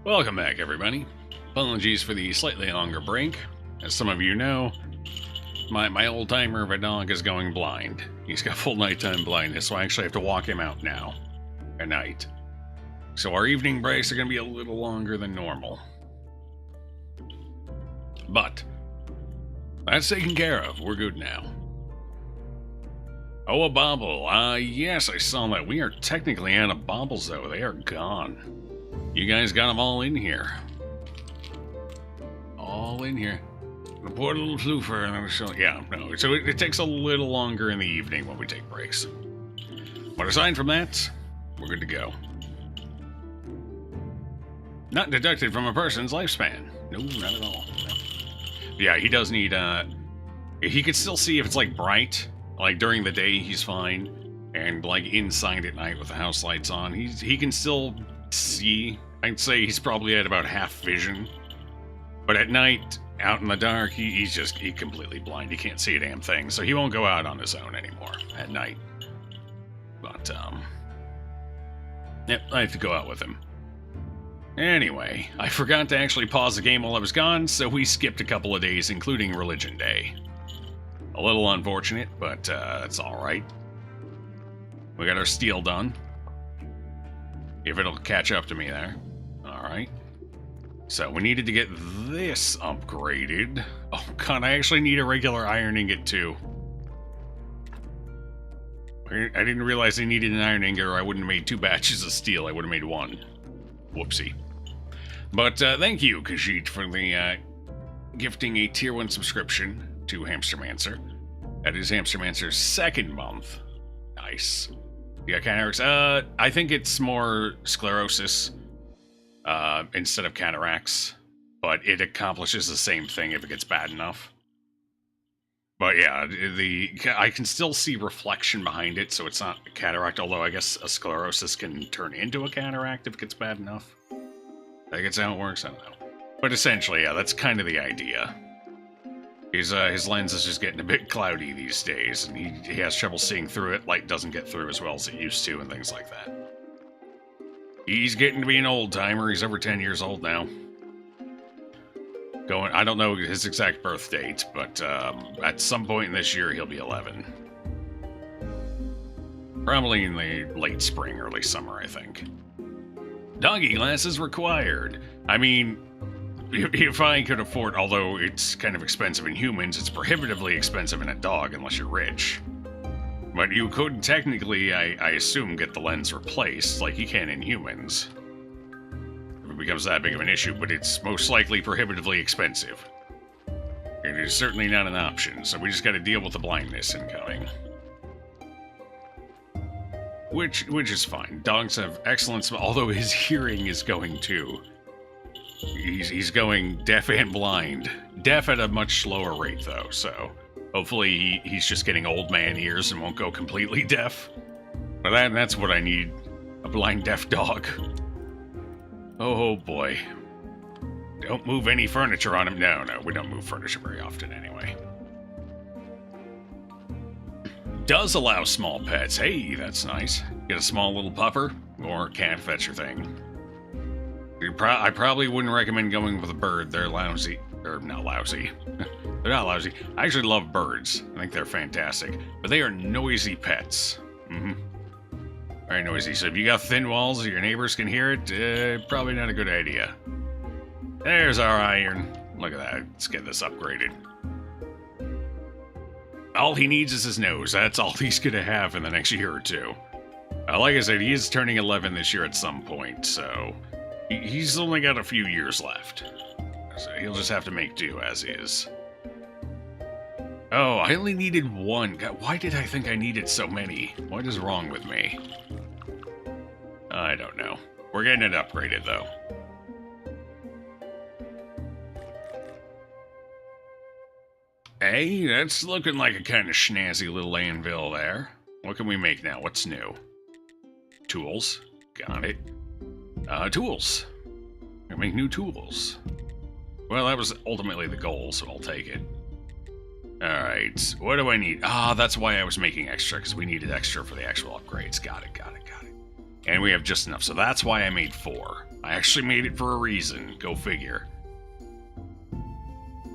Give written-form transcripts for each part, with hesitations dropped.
Welcome back, everybody. Apologies for the slightly longer break. As some of you know, my old timer of a dog is going blind. He's got full nighttime blindness, so I actually have to walk him out now at night. So our evening breaks are going to be a little longer than normal. But that's taken care of. We're good now. Oh, a bauble. Yes, I saw that. We are technically out of baubles, though. They are gone. You guys got them all in here. All in here. The poor little floofer. Yeah, no. So it takes a little longer in the evening when we take breaks. But aside from that, we're good to go. Not deducted from a person's lifespan. No, not at all. No. Yeah, he does need, he could still see if it's, like, bright. Like, during the day, he's fine. And, like, inside at night with the house lights on, he can still see. I'd say he's probably at about half vision. But at night, out in the dark, he's completely blind. He can't see a damn thing. So he won't go out on his own anymore at night. But, yep, I have to go out with him. Anyway, I forgot to actually pause the game while I was gone, so we skipped a couple of days, including Religion Day. A little unfortunate, but it's alright. We got our steel done. If it'll catch up to me there. Alright. So we needed to get this upgraded. Oh god, I actually need a regular iron ingot too. I didn't realize I needed an iron ingot or I wouldn't have made 2 batches of steel. I would have made 1. Whoopsie. But thank you, Khajiit, for the gifting a tier 1 subscription to Hamstermancer. That is Hamstermancer's 2nd month. Nice. Yeah, cataracts. I think it's more sclerosis instead of cataracts, but it accomplishes the same thing if it gets bad enough. But yeah, I can still see reflection behind it, so it's not a cataract, although I guess a sclerosis can turn into a cataract if it gets bad enough. I think it's how it works, I don't know. But essentially, yeah, that's kind of the idea. His lens is just getting a bit cloudy these days, and he has trouble seeing through it. Light doesn't get through as well as it used to, and things like that. He's getting to be an old-timer. He's over 10 years old now. I don't know his exact birth date, but at some point in this year, he'll be 11. Probably in the late spring, early summer, I think. Doggy glasses required. I mean, if I could afford, although it's kind of expensive in humans, it's prohibitively expensive in a dog unless you're rich. But you could technically, I assume, get the lens replaced like you can in humans. If it becomes that big of an issue, but it's most likely prohibitively expensive. It is certainly not an option, so we just gotta deal with the blindness incoming. Which is fine. Dogs have excellent smell, although his hearing is going too. He's going deaf and blind. Deaf at a much slower rate, though, so hopefully he's just getting old man ears and won't go completely deaf. But that's what I need. A blind deaf dog. Oh boy. Don't move any furniture on him. No, we don't move furniture very often anyway. Does allow small pets. Hey, that's nice. Get a small little pupper or cat if that's your thing. I probably wouldn't recommend going with a bird. They're lousy. Or not lousy. They're not lousy. I actually love birds. I think they're fantastic. But they are noisy pets. Very noisy. So if you got thin walls or your neighbors can hear it, probably not a good idea. There's our iron. Look at that. Let's get this upgraded. All he needs is his nose. That's all he's going to have in the next year or two. Like I said, he is turning 11 this year at some point, so he's only got a few years left. So he'll just have to make do as is. Oh, I only needed 1. God, why did I think I needed so many? What is wrong with me? I don't know. We're getting it upgraded, though. Hey, that's looking like a kind of snazzy little anvil there. What can we make now? What's new? Tools. Got it. Tools. We make new tools. Well, that was ultimately the goal, so I'll take it. Alright, what do I need? That's why I was making extra, because we needed extra for the actual upgrades. Got it. And we have just enough, so that's why I made 4. I actually made it for a reason. Go figure.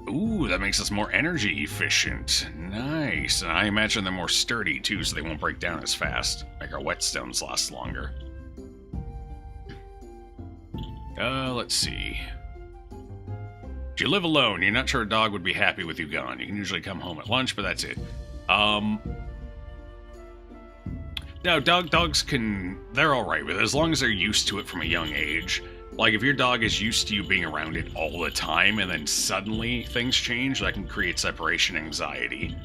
Ooh, that makes us more energy efficient. Nice. And I imagine they're more sturdy, too, so they won't break down as fast. Make our whetstones last longer. Let's see. If you live alone, you're not sure a dog would be happy with you gone. You can usually come home at lunch, but that's it. No, dogs can... They're alright with it, as long as they're used to it from a young age. Like, if your dog is used to you being around it all the time, and then suddenly things change, that can create separation anxiety.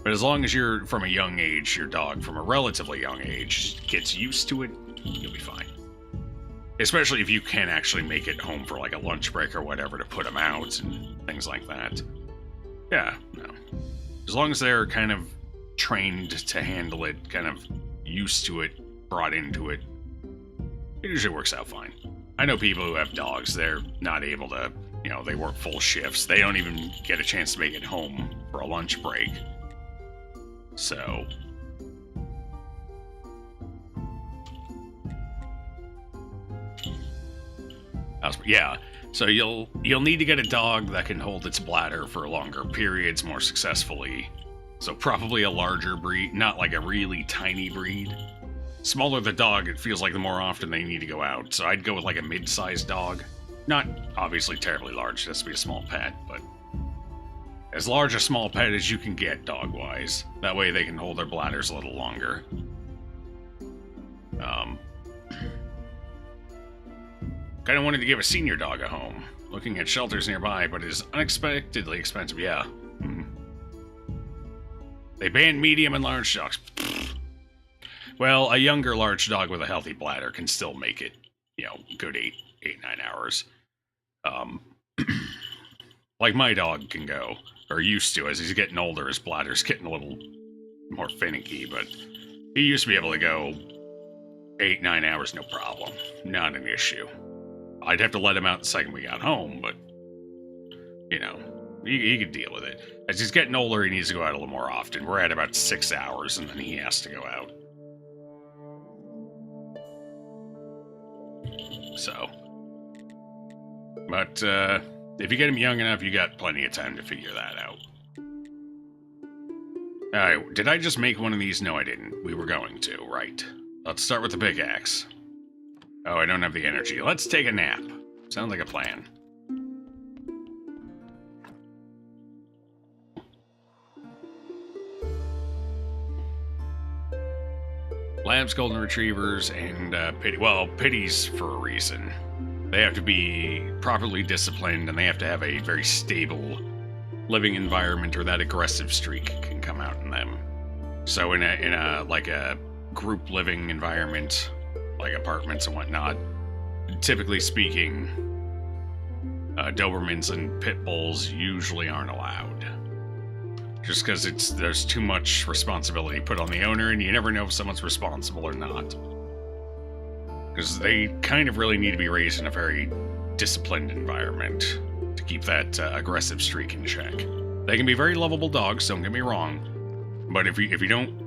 But as long as you're, from a young age, your dog, from a relatively young age, gets used to it, you'll be fine. Especially if you can actually make it home for, like, a lunch break or whatever to put them out, and things like that. Yeah, no. As long as they're kind of trained to handle it, kind of used to it, brought into it, it usually works out fine. I know people who have dogs, they're not able to, you know, they work full shifts. They don't even get a chance to make it home for a lunch break. So... yeah, so you'll need to get a dog that can hold its bladder for longer periods more successfully. So probably a larger breed, not like a really tiny breed. Smaller the dog, it feels like the more often they need to go out. So I'd go with like a mid-sized dog. Not obviously terribly large, it has to be a small pet, but as large a small pet as you can get dog-wise. That way they can hold their bladders a little longer. Kind of wanted to give a senior dog a home. Looking at shelters nearby, but it is unexpectedly expensive, yeah. They banned medium and large dogs. Well, a younger large dog with a healthy bladder can still make it, you know, good 8, 9 hours. Like my dog can go, or used to. As he's getting older, his bladder's getting a little more finicky, but he used to be able to go 8, 9 hours, no problem. Not an issue. I'd have to let him out the second we got home, but, you know, he could deal with it. As he's getting older, he needs to go out a little more often. We're at about 6 hours, and then he has to go out. So. But, if you get him young enough, you got plenty of time to figure that out. Alright, did I just make one of these? No, I didn't. We were going to, right. Let's start with the pickaxe. Oh, I don't have the energy. Let's take a nap. Sounds like a plan. Labs, golden retrievers, and pity. Well, pities for a reason. They have to be properly disciplined, and they have to have a very stable living environment, or that aggressive streak can come out in them. So in a like a group living environment, like apartments and whatnot, typically speaking, Dobermans and Pit Bulls usually aren't allowed. Just because there's too much responsibility put on the owner, and you never know if someone's responsible or not. Because they kind of really need to be raised in a very disciplined environment to keep that aggressive streak in check. They can be very lovable dogs, don't get me wrong, but if you don't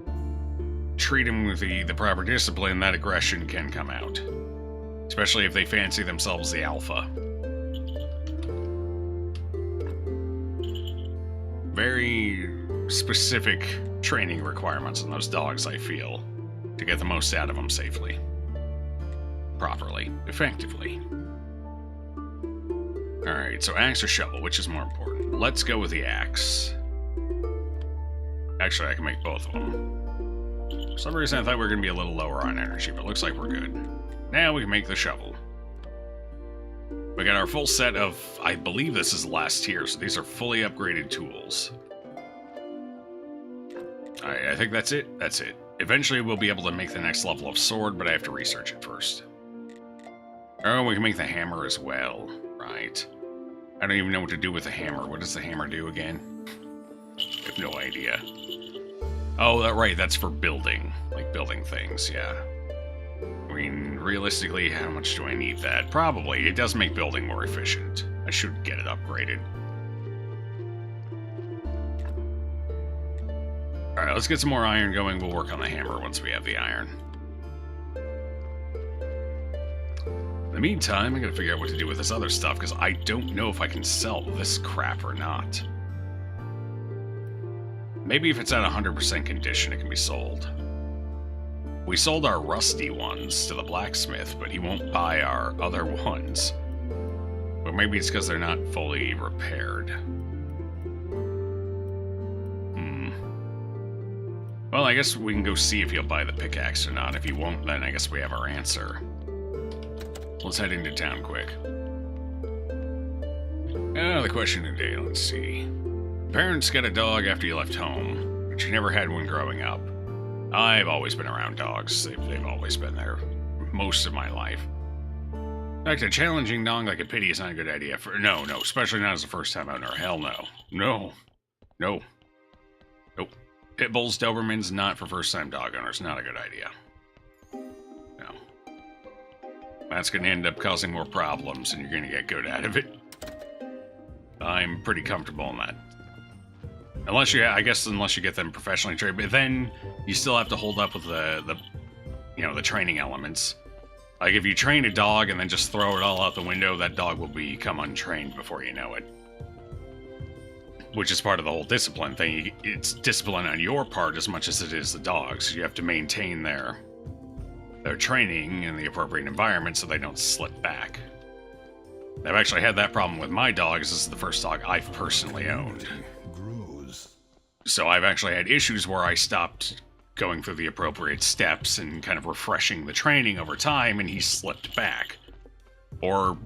treat them with the proper discipline, that aggression can come out. Especially if they fancy themselves the alpha. Very specific training requirements on those dogs, I feel, to get the most out of them safely. Properly. Effectively. Alright, so axe or shovel, which is more important? Let's go with the axe. Actually, I can make both of them. For some reason, I thought we were going to be a little lower on energy, but it looks like we're good. Now we can make the shovel. We got our full set of, I believe this is the last tier, so these are fully upgraded tools. Alright, I think that's it. That's it. Eventually we'll be able to make the next level of sword, but I have to research it first. Oh, we can make the hammer as well. Right. I don't even know what to do with the hammer. What does the hammer do again? I have no idea. Oh, right, that's for building. Like building things, yeah. I mean, realistically, how much do I need that? Probably. It does make building more efficient. I should get it upgraded. Alright, let's get some more iron going. We'll work on the hammer once we have the iron. In the meantime, I gotta figure out what to do with this other stuff, because I don't know if I can sell this crap or not. Maybe if it's at 100% condition, it can be sold. We sold our rusty ones to the blacksmith, but he won't buy our other ones. But maybe it's because they're not fully repaired. Well, I guess we can go see if he'll buy the pickaxe or not. If he won't, then I guess we have our answer. Let's head into town quick. The question of the day, let's see. Parents got a dog after you left home, but you never had one growing up. I've always been around dogs. They've always been there most of my life. In fact, a challenging dog like a pity is not a good idea for... No, especially not as a first-time owner. Hell no. No. Nope. Pit bulls, Dobermans, not for first-time dog owners. Not a good idea. No. That's going to end up causing more problems, and you're going to get good out of it. I'm pretty comfortable in that. Unless you get them professionally trained, but then you still have to hold up with the training elements. Like, if you train a dog and then just throw it all out the window, that dog will become untrained before you know it. Which is part of the whole discipline thing. It's discipline on your part as much as it is the dog's. You have to maintain their training in the appropriate environment so they don't slip back. I've actually had that problem with my dogs. This is the first dog I've personally owned. So I've actually had issues where I stopped going through the appropriate steps and kind of refreshing the training over time, and he slipped back. Or,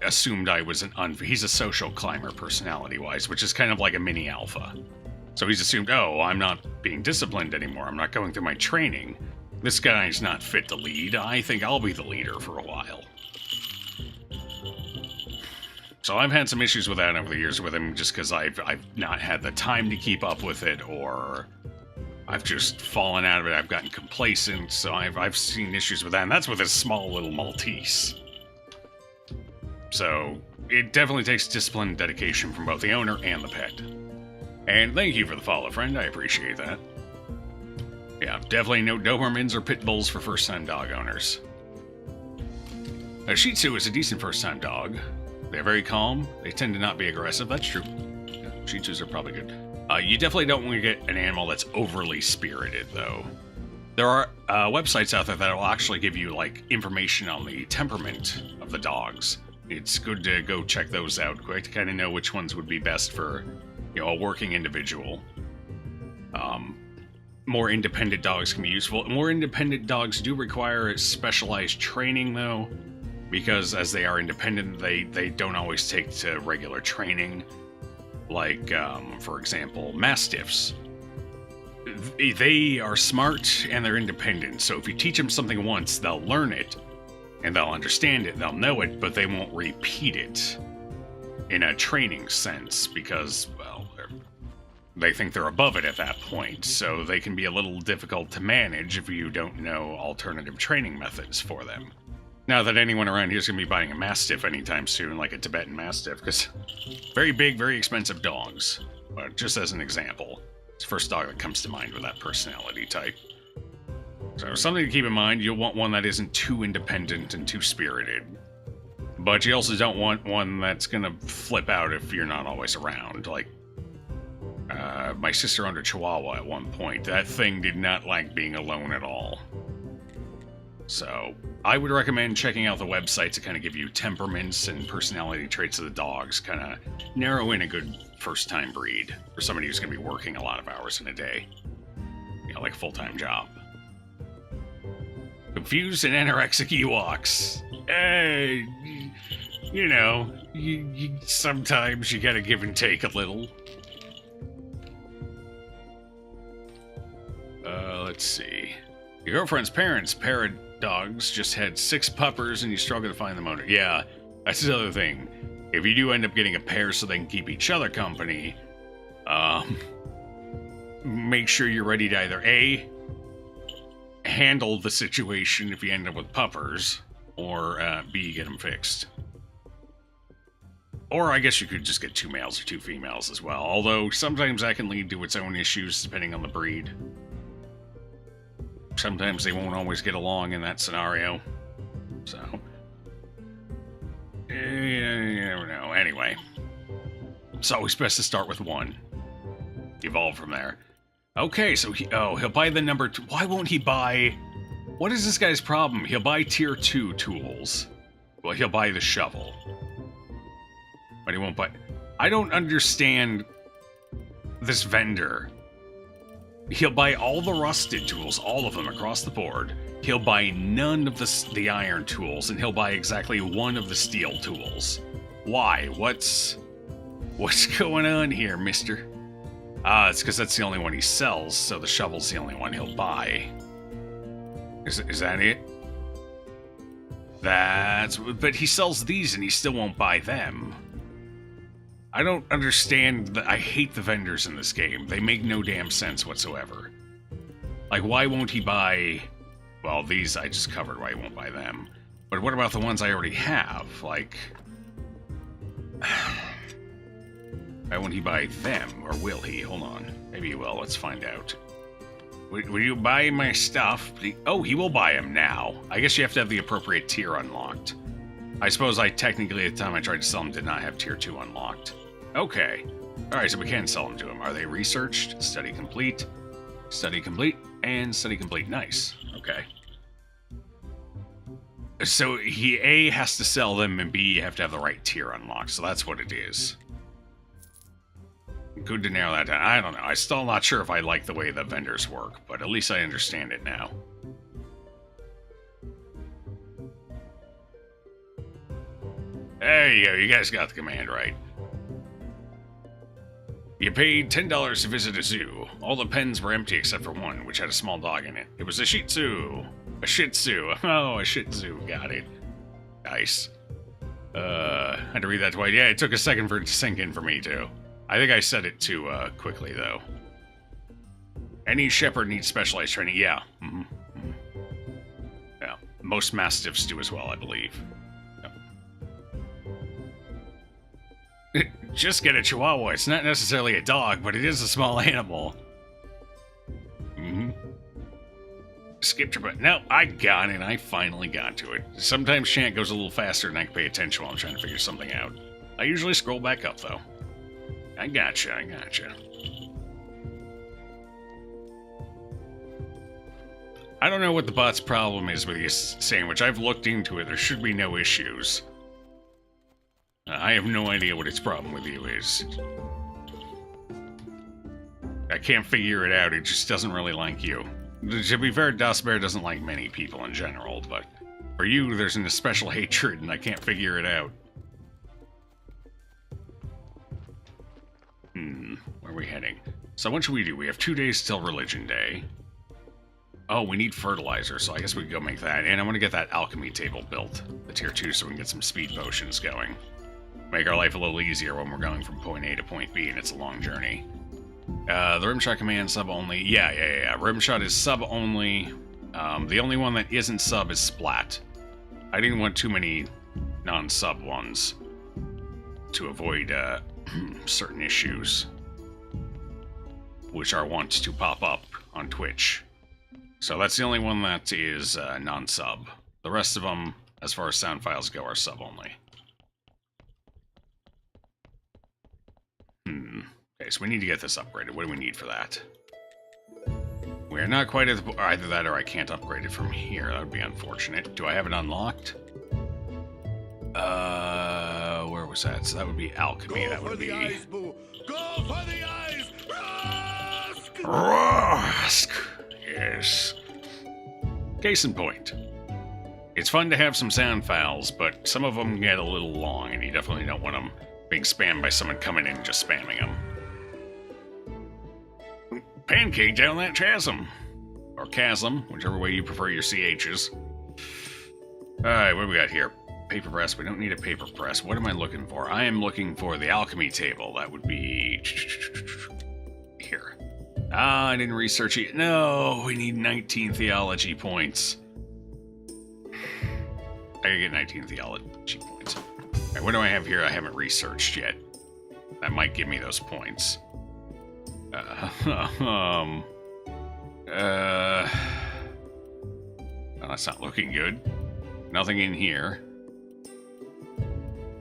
assumed I was he's a social climber personality-wise, which is kind of like a mini alpha. So he's assumed, oh, I'm not being disciplined anymore. I'm not going through my training. This guy's not fit to lead. I think I'll be the leader for a while. So I've had some issues with that over the years with him, just because I've not had the time to keep up with it, or I've just fallen out of it. I've gotten complacent, so I've seen issues with that, and that's with a small little Maltese. So it definitely takes discipline and dedication from both the owner and the pet. And thank you for the follow, friend. I appreciate that. Yeah, definitely no Dobermans or Pit Bulls for first-time dog owners. A Shih Tzu is a decent first-time dog. They're very calm. They tend to not be aggressive. That's true. Yeah, Shih Tzus are probably good. You definitely don't want to get an animal that's overly spirited, though. There are websites out there that will actually give you, information on the temperament of the dogs. It's good to go check those out quick to kind of know which ones would be best for, a working individual. More independent dogs can be useful. More independent dogs do require specialized training, though, because as they are independent, they don't always take to regular training. Like, for example, Mastiffs. They are smart and they're independent, so if you teach them something once, they'll learn it, and they'll understand it, they'll know it, but they won't repeat it in a training sense, because, well, they think they're above it at that point, so they can be a little difficult to manage if you don't know alternative training methods for them. Not that anyone around here is going to be buying a Mastiff anytime soon, like a Tibetan Mastiff, because very big, very expensive dogs. But just as an example, it's the first dog that comes to mind with that personality type. So something to keep in mind, you'll want one that isn't too independent and too spirited. But you also don't want one that's going to flip out if you're not always around. Like, my sister owned a Chihuahua at one point. That thing did not like being alone at all. So I would recommend checking out the website to kind of give you temperaments and personality traits of the dogs, kind of narrow in a good first-time breed for somebody who's going to be working a lot of hours in a day. Like a full-time job. Confused and anorexic Ewoks. Sometimes you gotta give and take a little. Let's see. Your girlfriend's parents, parrot dogs, just had 6 puppers and you struggle to find them owner. Yeah, that's the other thing. If you do end up getting a pair so they can keep each other company, make sure you're ready to either A, handle the situation if you end up with puppers, or B, get them fixed. Or I guess you could just get 2 males or 2 females as well, although sometimes that can lead to its own issues depending on the breed. Sometimes they won't always get along in that scenario. So, You never know. Anyway. It's always best to start with one. Evolve from there. Okay, so he'll buy the number 2. Why won't he buy... What is this guy's problem? He'll buy tier 2 tools. Well, he'll buy the shovel. But he won't buy... I don't understand this vendor. He'll buy all the rusted tools, all of them across the board. He'll buy none of the iron tools, and he'll buy exactly one of the steel tools. Why? What's going on here, mister? It's because that's the only one he sells, so the shovel's the only one he'll buy. Is that it? But he sells these and he still won't buy them. I don't understand. I hate the vendors in this game. They make no damn sense whatsoever. Like, why won't he buy... Well, these I just covered why he won't buy them. But what about the ones I already have? Like... Why won't he buy them? Or will he? Hold on. Maybe he will. Let's find out. Will you buy my stuff? Oh, he will buy them now. I guess you have to have the appropriate tier unlocked. I suppose I technically, at the time I tried to sell them, did not have tier 2 unlocked. Okay. Alright, so we can sell them to him. Are they researched? Study complete, and study complete. Nice. Okay. So he, A, has to sell them, and B, you have to have the right tier unlocked. So that's what it is. Good to narrow that down. I don't know. I'm still not sure if I like the way the vendors work, but at least I understand it now. There you go. You guys got the command right. You paid $10 to visit a zoo. All the pens were empty except for one, which had a small dog in it. It was a Shih Tzu. A Shih Tzu. Oh, a Shih Tzu. Got it. Nice. Had to read that twice. Yeah, it took a second for it to sink in for me, too. I think I said it too quickly, though. Any shepherd needs specialized training. Yeah. Yeah. Most mastiffs do as well, I believe. Yep. Just get a chihuahua. It's not necessarily a dog, but it is a small animal. Skipped your butt. No, I got it. I finally got to it. Sometimes chant goes a little faster than I can pay attention while I'm trying to figure something out. I usually scroll back up, though. I gotcha. I don't know what the bot's problem is with this sandwich. I've looked into it. There should be no issues. I have no idea what its problem with you is. I can't figure it out. It just doesn't really like you. To be fair, Dust Bear doesn't like many people in general, but for you, there's an especial hatred, and I can't figure it out. Where are we heading? So what should we do? We have 2 days till Religion Day. Oh, we need fertilizer, so I guess we can go make that. And I want to get that alchemy table built, the tier 2, so we can get some speed potions going. Make our life a little easier when we're going from point A to point B, and it's a long journey. The Rimshot command sub only. Yeah. Rimshot is sub only. The only one that isn't sub is Splat. I didn't want too many non-sub ones to avoid certain issues, which are wont to pop up on Twitch. So that's the only one that is non-sub. The rest of them, as far as sound files go, are sub only. Okay, so we need to get this upgraded. What do we need for that? We are not quite at the... Either that or I can't upgrade it from here. That would be unfortunate. Do I have it unlocked? Where was that? So that would be alchemy. That would be... Go for the eyes! Rask! Yes. Case in point. It's fun to have some sound files, but some of them get a little long, and you definitely don't want them being spammed by someone coming in and just spamming them. Pancake down that chasm. Or chasm, whichever way you prefer your CHs. Alright, what do we got here? Paper press. We don't need a paper press. What am I looking for? I am looking for the alchemy table. That would be... here. Ah, I didn't research it. No, we need 19 theology points. I gotta get 19 theology points. Alright, what do I have here I haven't researched yet? That might give me those points. Well, that's not looking good. Nothing in here.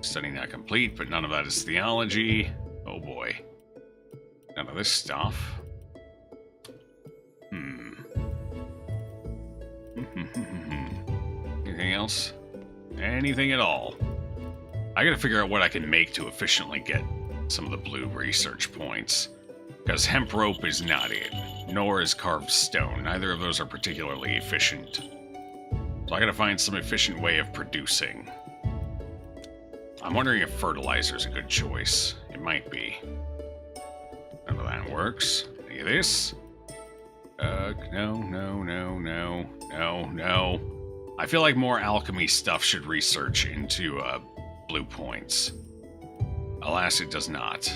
Study not complete, but none of that is theology. Oh boy. None of this stuff. Anything else? Anything at all? I gotta figure out what I can make to efficiently get some of the blue research points. Because hemp rope is not it, nor is carved stone. Neither of those are particularly efficient. So I gotta find some efficient way of producing. I'm wondering if fertilizer's a good choice. It might be. None of that works. Any of this? No. I feel like more alchemy stuff should research into, blue points. Alas, it does not.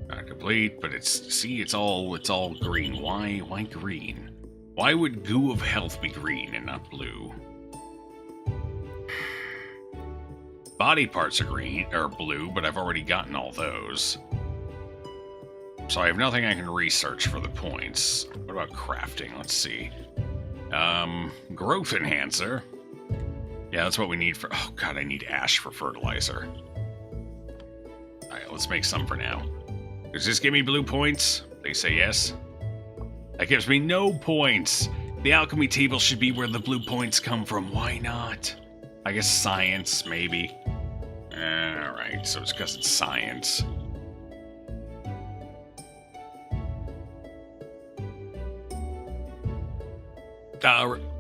Not complete, but it's all green. Why green? Why would goo of health be green and not blue? Body parts are green, or blue, but I've already gotten all those. So I have nothing I can research for the points. What about crafting? Let's see. Growth enhancer. Yeah, that's what we need for... Oh, God, I need ash for fertilizer. Alright, let's make some for now. Does this give me blue points? They say yes. That gives me no points. The alchemy table should be where the blue points come from. Why not? I guess science, maybe. Alright, so it's because it's science.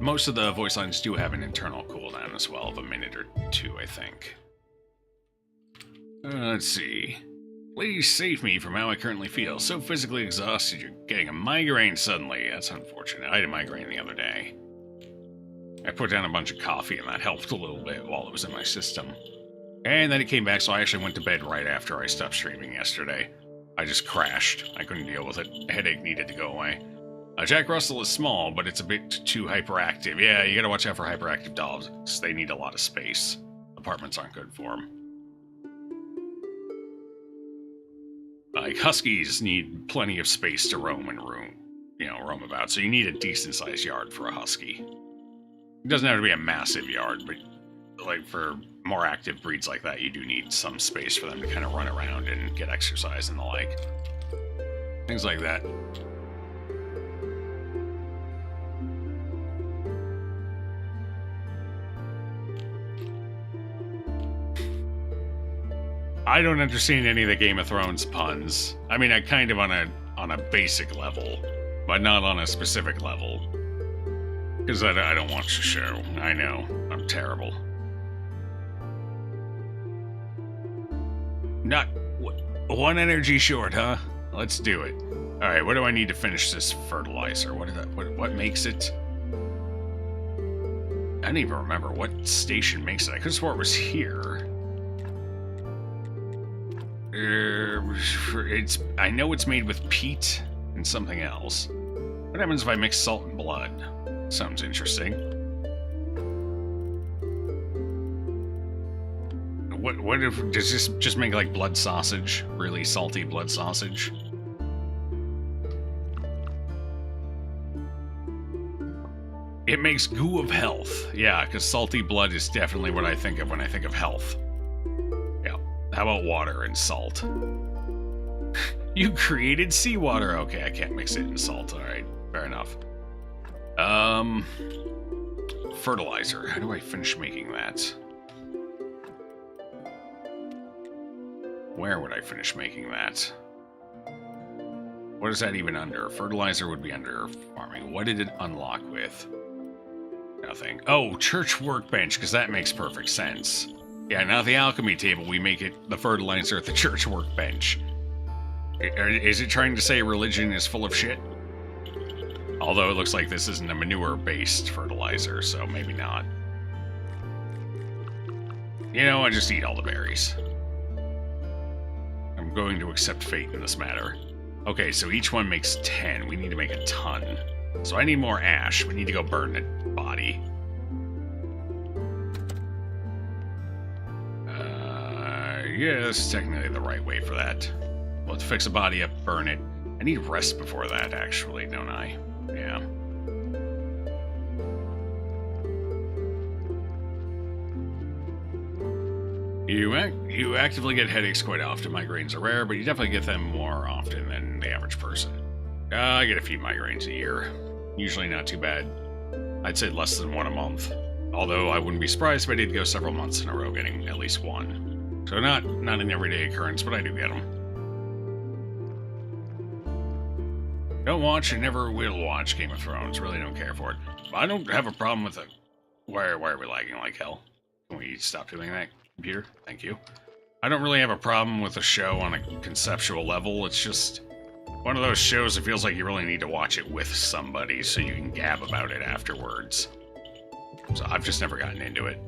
Most of the voice lines do have an internal cooldown as well, of a minute or two, I think. Let's see. Please save me from how I currently feel. So physically exhausted, you're getting a migraine suddenly. That's unfortunate. I had a migraine the other day. I put down a bunch of coffee, and that helped a little bit while it was in my system. And then it came back, so I actually went to bed right after I stopped streaming yesterday. I just crashed. I couldn't deal with it. Headache needed to go away. Jack Russell is small, but it's a bit too hyperactive. Yeah, you gotta watch out for hyperactive dogs. They need a lot of space. Apartments aren't good for them. Like, huskies need plenty of space to roam about, so you need a decent-sized yard for a husky. It doesn't have to be a massive yard, but, like, for more active breeds like that, you do need some space for them to kind of run around and get exercise and the like. Things like that. I don't understand any of the Game of Thrones puns. I mean, I kind of on a basic level, but not on a specific level. Because I don't watch the show. I know. I'm terrible. Not... One energy short, huh? Let's do it. Alright, what do I need to finish this fertilizer? What makes it? I don't even remember what station makes it. I could have swore it was here. I know it's made with peat and something else. What happens if I mix salt and blood? Sounds interesting. What if... Does this just make, like, blood sausage? Really salty blood sausage? It makes goo of health. Yeah, because salty blood is definitely what I think of when I think of health. Yeah. How about water and salt? You created seawater. Okay, I can't mix it in salt. Alright, fair enough. Fertilizer. How do I finish making that? Where would I finish making that? What is that even under? Fertilizer would be under farming. What did it unlock with? Nothing. Oh, church workbench, because that makes perfect sense. Yeah, now the alchemy table, we make it the fertilizer at the church workbench. Is it trying to say religion is full of shit? Although it looks like this isn't a manure-based fertilizer, so maybe not. You know, I just eat all the berries. I'm going to accept fate in this matter. Okay, so each one makes 10. We need to make a ton. So I need more ash. We need to go burn a body. Yeah, this is technically the right way for that. We'll have to fix a body up, burn it. I need rest before that, actually, don't I? Yeah. You actively get headaches quite often. Migraines are rare, but you definitely get them more often than the average person. I get a few migraines a year. Usually not too bad. I'd say less than one a month. Although I wouldn't be surprised if I did go several months in a row getting at least one. So not an everyday occurrence, but I do get them. Don't watch and never will watch Game of Thrones. Really don't care for it. I don't have a problem with it. Why are we lagging like hell? Can we stop doing that, computer? Thank you. I don't really have a problem with a show on a conceptual level. It's just one of those shows that feels like you really need to watch it with somebody so you can gab about it afterwards. So I've just never gotten into it.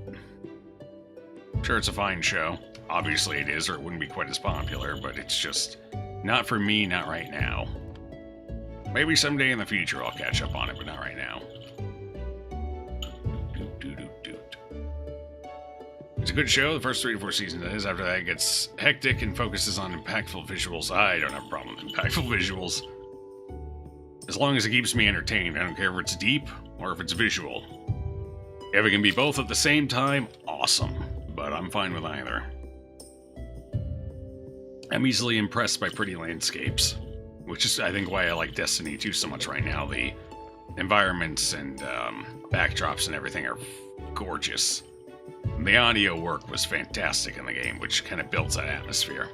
I'm sure it's a fine show. Obviously it is, or it wouldn't be quite as popular, but it's just not for me, not right now. Maybe someday in the future I'll catch up on it, but not right now. It's a good show, the first 3 to 4 seasons is. After that it gets hectic and focuses on impactful visuals. I don't have a problem with impactful visuals. As long as it keeps me entertained, I don't care if it's deep or if it's visual. If it can be both at the same time, awesome. But I'm fine with either. I'm easily impressed by pretty landscapes, which is, I think, why I like Destiny 2 so much right now. The environments and backdrops and everything are gorgeous. The audio work was fantastic in the game, which kind of builds that atmosphere.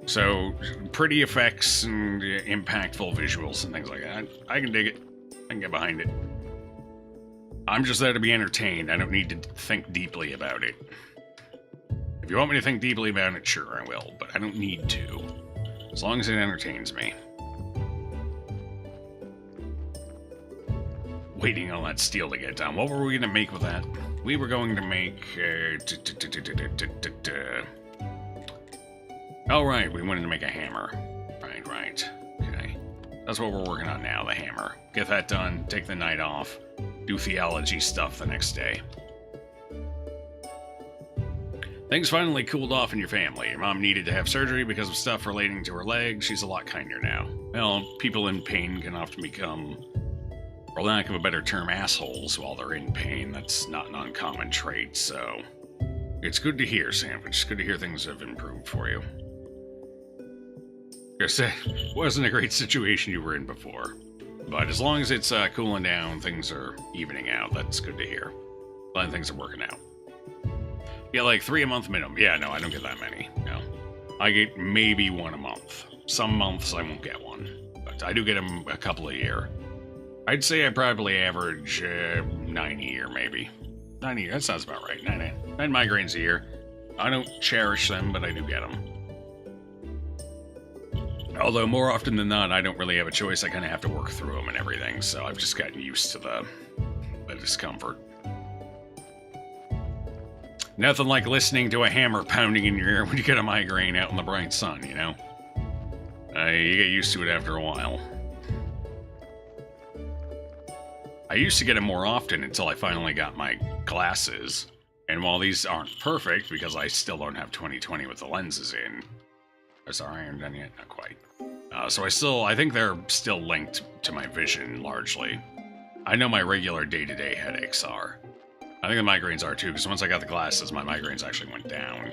So, pretty effects and impactful visuals and things like that. I can dig it. I can get behind it. I'm just there to be entertained. I don't need to think deeply about it. If you want me to think deeply about it, sure, I will, but I don't need to. As long as it entertains me. Waiting on that steel to get down. What were we going to make with that? We were going to make... Oh, right, we wanted to make a hammer. Right. Okay. That's what we're working on now, the hammer. Get that done, take the night off, do theology stuff the next day. Things finally cooled off in your family. Your mom needed to have surgery because of stuff relating to her leg. She's a lot kinder now. Well, people in pain can often become, for lack of a better term, assholes while they're in pain. That's not an uncommon trait, so... It's good to hear, Sandwich. It's good to hear things have improved for you. Guess it wasn't a great situation you were in before. But as long as it's cooling down, things are evening out. That's good to hear. Glad things are working out. Yeah, like 3 a month minimum. Yeah, no, I don't get that many. No. I get maybe 1 a month. Some months I won't get one. But I do get them a couple a year. I'd say I probably average 9 a year, maybe. 9 a year, that sounds about right. 9 migraines a year. I don't cherish them, but I do get them. Although more often than not, I don't really have a choice. I kind of have to work through them and everything, so I've just gotten used to the discomfort. Nothing like listening to a hammer pounding in your ear when you get a migraine out in the bright sun, you know? You get used to it after a while. I used to get it more often until I finally got my glasses. And while these aren't perfect, because I still don't have 20/20 with the lenses in... Is our iron done yet? Not quite. So I think they're still linked to my vision, largely. I know my regular day-to-day headaches are. I think the migraines are too, because once I got the glasses, my migraines actually went down.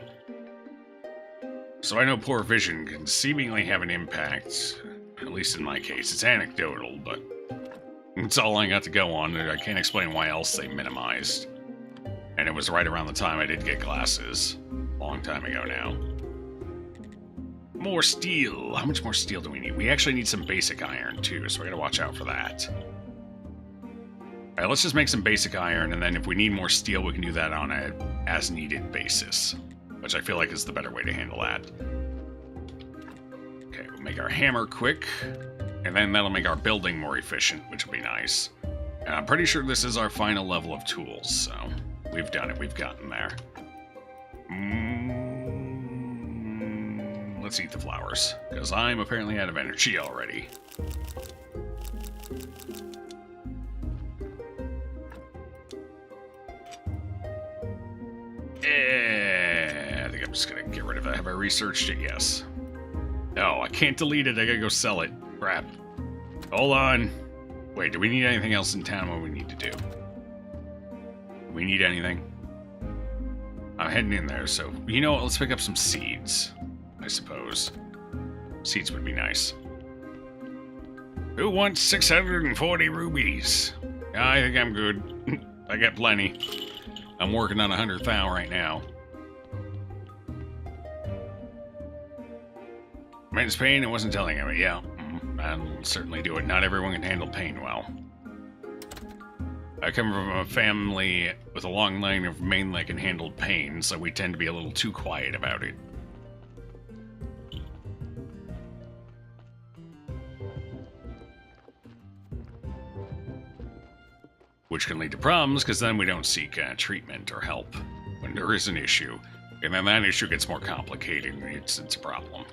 So I know poor vision can seemingly have an impact, at least in my case. It's anecdotal, but it's all I got to go on. I can't explain why else they minimized. And it was right around the time I did get glasses. A long time ago now. More steel. How much more steel do we need? We actually need some basic iron, too, so we gotta watch out for that. Alright, let's just make some basic iron, and then if we need more steel, we can do that on a as-needed basis. Which I feel like is the better way to handle that. Okay, we'll make our hammer quick, and then that'll make our building more efficient, which will be nice. And I'm pretty sure this is our final level of tools, so we've done it. We've gotten there. Let's eat the flowers, because I'm apparently out of energy already. I think I'm just gonna get rid of that. Have I researched it? Yes. No, I can't delete it. I gotta go sell it. Crap. Hold on. Wait, do we need anything else in town? What we need to do? Do we need anything? I'm heading in there, so... You know what? Let's pick up some seeds, I suppose. Seeds would be nice. Who wants 640 rubies? I think I'm good. I got plenty. I'm working on 100,000 right now. Man's pain, I wasn't telling him, yeah. I'll certainly do it. Not everyone can handle pain well. I come from a family with a long line of men that can handle pain, so we tend to be a little too quiet about it. Which can lead to problems, because then we don't seek treatment or help when there is an issue. And then that issue gets more complicated, and it's a problem.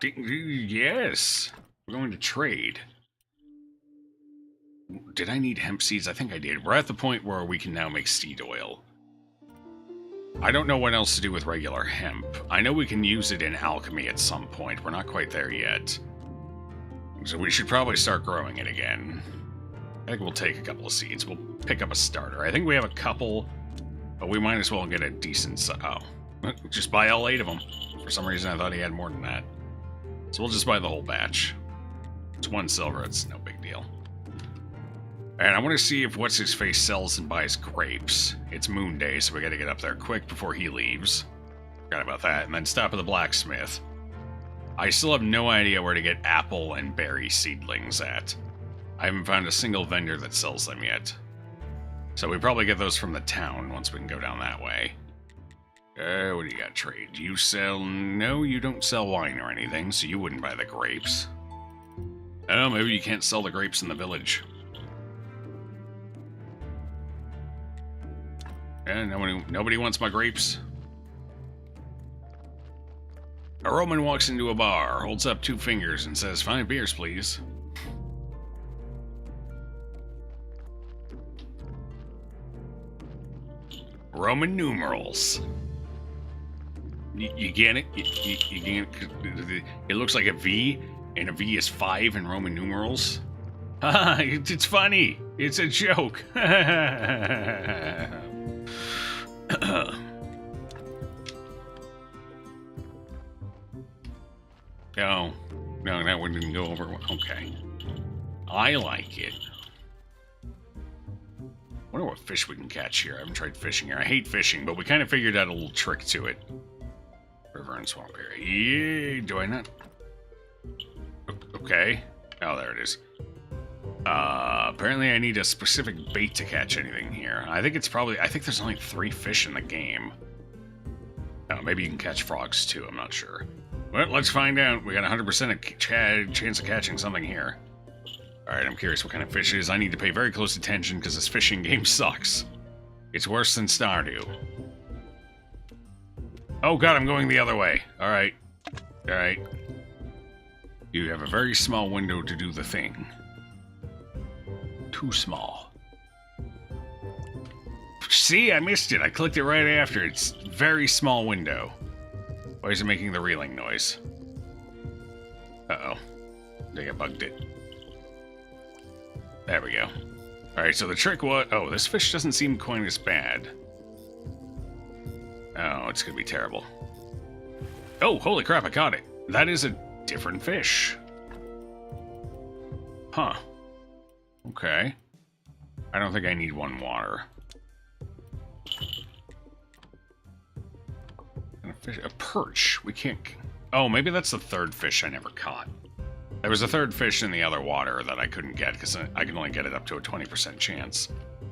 Yes, we're going to trade. Did I need hemp seeds? I think I did. We're at the point where we can now make seed oil. I don't know what else to do with regular hemp. I know we can use it in alchemy at some point. We're not quite there yet. So we should probably start growing it again. I think we'll take a couple of seeds. We'll pick up a starter. I think we have a couple, but we might as well get a decent... Oh, just buy all 8 of them. For some reason, I thought he had more than that. So we'll just buy the whole batch. It's 1 silver, it's no big deal. And I want to see if What's-His-Face sells and buys grapes. It's Moon Day, so we gotta get up there quick before he leaves. Forgot about that. And then stop at the blacksmith. I still have no idea where to get apple and berry seedlings at. I haven't found a single vendor that sells them yet. So we probably get those from the town once we can go down that way. What do you got, trade? You sell... No, you don't sell wine or anything, so you wouldn't buy the grapes. Oh, maybe you can't sell the grapes in the village. Nobody wants my grapes. A Roman walks into a bar, holds up 2 fingers, and says, 5 beers, please. Roman numerals. You get it? You get it? It looks like a V, and a V is 5 in Roman numerals. Haha, it's funny. It's a joke. No, that one didn't go over. Okay. I like it. I wonder what fish we can catch here. I haven't tried fishing here. I hate fishing, but we kind of figured out a little trick to it. River and swamp area. Yeah, do I not? Okay. Oh, there it is. Apparently I need a specific bait to catch anything here. I think there's only 3 fish in the game. Oh, maybe you can catch frogs too, I'm not sure. Well, let's find out. We got 100% chance of catching something here. Alright, I'm curious what kind of fish it is. I need to pay very close attention because this fishing game sucks. It's worse than Stardew. Oh god, I'm going the other way. Alright. Alright. You have a very small window to do the thing. Too small. See, I missed it. I clicked it right after. It's a very small window. Why is it making the reeling noise? Uh-oh. I think I bugged it. There we go. Alright, so the trick was... Oh, this fish doesn't seem quite as bad. Oh, it's gonna be terrible. Oh, holy crap, I caught it. That is a different fish. Huh. Okay. I don't think I need 1 water. A perch. We can't... Oh, maybe that's the 3rd fish I never caught. There was a 3rd fish in the other water that I couldn't get because I can only get it up to a 20% chance.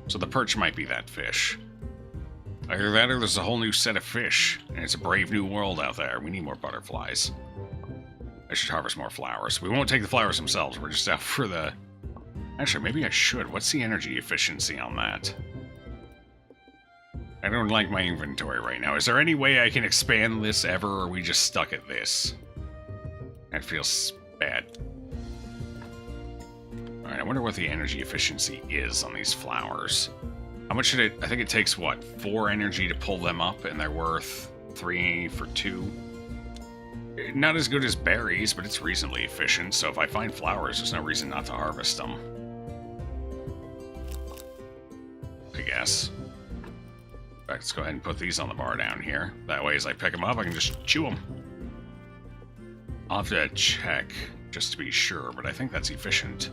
So the perch might be that fish. Either that or there's a whole new set of fish, and it's a brave new world out there. We need more butterflies. I should harvest more flowers. We won't take the flowers themselves. We're just out for the... Actually, maybe I should. What's the energy efficiency on that? I don't like my inventory right now. Is there any way I can expand this ever, or are we just stuck at this? That feels bad. Alright, I wonder what the energy efficiency is on these flowers. How much should it... I think it takes, what, 4 energy to pull them up, and they're worth 3 for 2? Not as good as berries, but it's reasonably efficient, so if I find flowers, there's no reason not to harvest them. guess. In fact, let's go ahead and put these on the bar down here. That way, as I pick them up, I can just chew them. I'll have to check just to be sure, but I think that's efficient.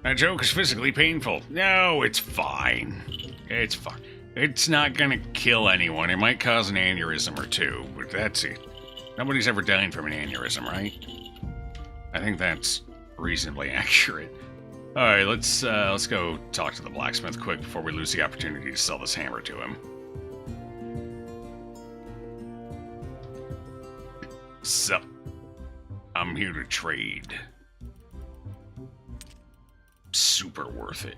That joke is physically painful. No, it's fine. It's fine. It's not gonna kill anyone. It might cause an aneurysm or two, but that's it. Nobody's ever died from an aneurysm, right? I think that's reasonably accurate. Alright, let's go talk to the blacksmith quick before we lose the opportunity to sell this hammer to him. So, I'm here to trade. Super worth it.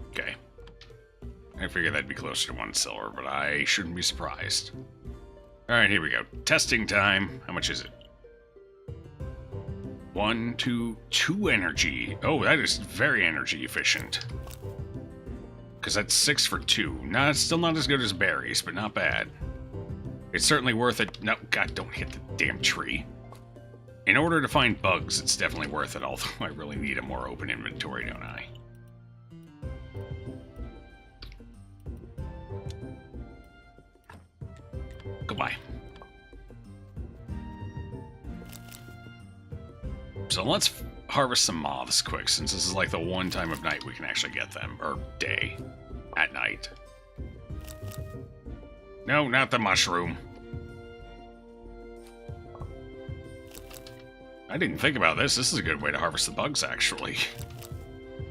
Okay. I figured that'd be closer to 1 silver, but I shouldn't be surprised. Alright, here we go. Testing time. How much is it? 1, 2, 2 energy. Oh, that is very energy efficient. Because that's 6 for 2. Nah, it's still not as good as berries, but not bad. It's certainly worth it. No, God, don't hit the damn tree. In order to find bugs, it's definitely worth it, although I really need a more open inventory, don't I? Goodbye. So let's harvest some moths quick, since this is like the one time of night we can actually get them. Or day. At night. No, not the mushroom. I didn't think about this. This is a good way to harvest the bugs, actually.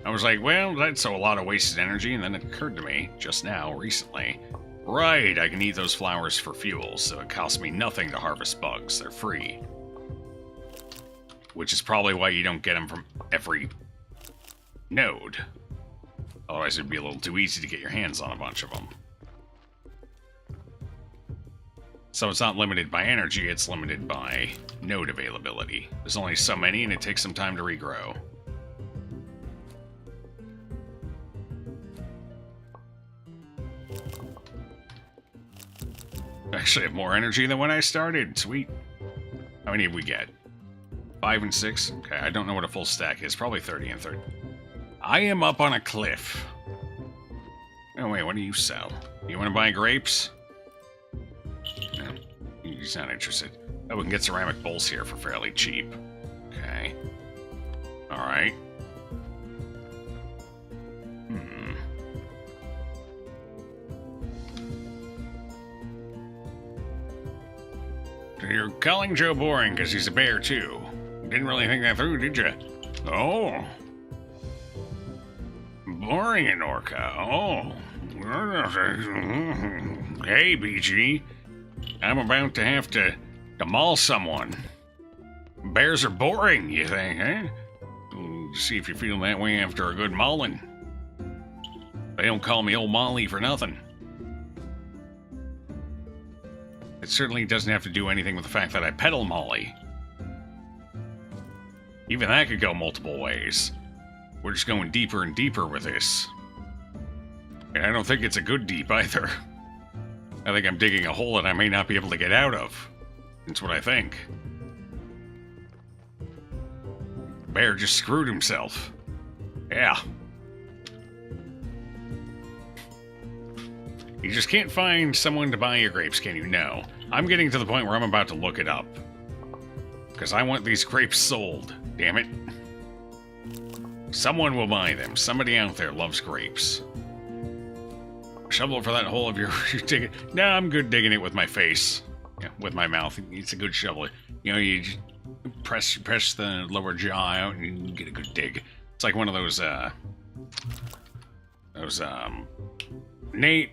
I was like, well, that's a lot of wasted energy, and then it occurred to me, just now, recently. Right, I can eat those flowers for fuel, so it costs me nothing to harvest bugs. They're free. Which is probably why you don't get them from every node. Otherwise, it'd be a little too easy to get your hands on a bunch of them. So it's not limited by energy, it's limited by node availability. There's only so many, and it takes some time to regrow. I actually have more energy than when I started. Sweet. How many did we get? 5 and 6? Okay, I don't know what a full stack is. Probably 30 and 30. I am up on a cliff. Oh, wait, what do you sell? You want to buy grapes? No, he's not interested. Oh, we can get ceramic bowls here for fairly cheap. Okay. Alright. You're calling Joe boring because he's a bear, too. Didn't really think that through, did you? Oh. Boring in Orca. Oh. Hey, BG. I'm about to have to maul someone. Bears are boring, you think, huh? See if you feel that way after a good mauling. They don't call me Old Molly for nothing. It certainly doesn't have to do anything with the fact that I pedal Molly. Even that could go multiple ways. We're just going deeper and deeper with this. And I don't think it's a good deep either. I think I'm digging a hole that I may not be able to get out of. That's what I think. Bear just screwed himself. Yeah. You just can't find someone to buy your grapes, can you? No. I'm getting to the point where I'm about to look it up. Because I want these grapes sold. Damn it. Someone will buy them. Somebody out there loves grapes. Shovel for that hole of your digging. No, I'm good digging it with my face. Yeah, with my mouth. It's a good shovel. You know, you just press the lower jaw out and you get a good dig. It's like one of those, Nate.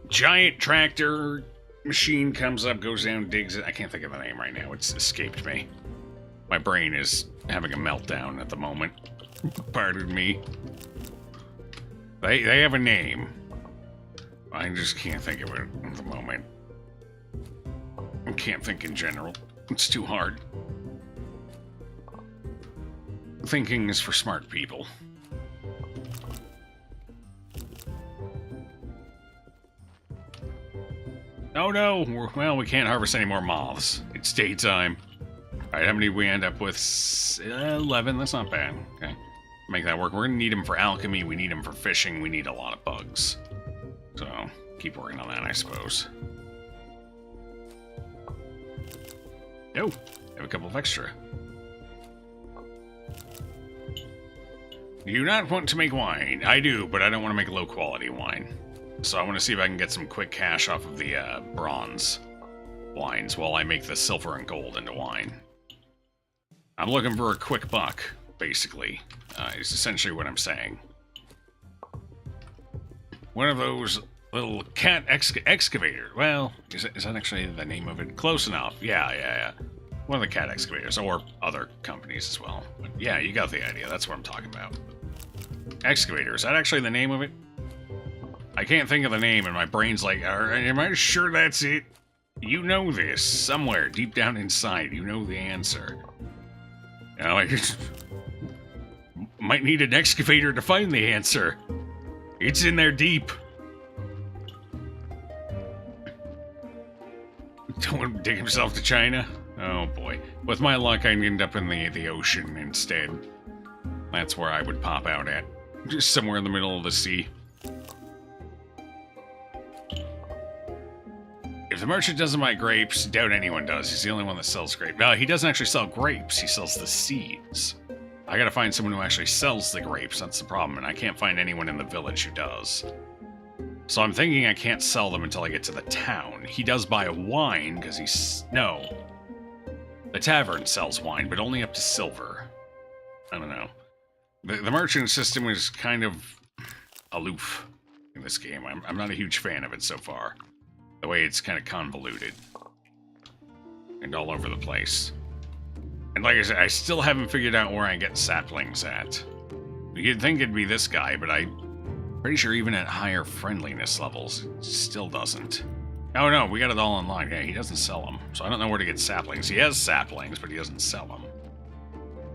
Giant tractor machine comes up, goes down, digs it. I can't think of the name right now. It's escaped me. My brain is having a meltdown at the moment. Pardon me. They have a name. I just can't think of it at the moment. I can't think in general. It's too hard. Thinking is for smart people. Oh no! Well, we can't harvest any more moths. It's daytime. Alright, how many we end up with? 11, that's not bad. Okay. Make that work. We're gonna need them for alchemy, we need them for fishing, we need a lot of bugs. So, keep working on that, I suppose. Oh, I have a couple of extra. Do you not want to make wine? I do, but I don't want to make low-quality wine. So I want to see if I can get some quick cash off of the bronze wines while I make the silver and gold into wine. I'm looking for a quick buck, basically. Is essentially what I'm saying. One of those little cat excavator. Well, is that actually the name of it? Close enough. Yeah. One of the cat excavators, or other companies as well. But yeah, you got the idea. That's what I'm talking about. Excavator. Is that actually the name of it? I can't think of the name, and my brain's like, am I sure that's it? You know this. Somewhere, deep down inside, you know the answer. You know, I just might need an excavator to find the answer. It's in there deep. Don't want to dig himself to China? Oh boy. With my luck, I'd end up in the ocean instead. That's where I would pop out at. Just somewhere in the middle of the sea. If the merchant doesn't buy grapes, doubt anyone does. He's the only one that sells grapes. No, he doesn't actually sell grapes. He sells the seeds. I gotta find someone who actually sells the grapes. That's the problem, and I can't find anyone in the village who does. So I'm thinking I can't sell them until I get to the town. He does buy wine, because he's... No. The tavern sells wine, but only up to silver. I don't know. The merchant system is kind of aloof in this game. I'm not a huge fan of it so far. The way it's kind of convoluted. And all over the place. And like I said, I still haven't figured out where I get saplings at. You'd think it'd be this guy, but I'm pretty sure even at higher friendliness levels, it still doesn't. Oh no, we got it all online. Yeah, he doesn't sell them. So I don't know where to get saplings. He has saplings, but he doesn't sell them.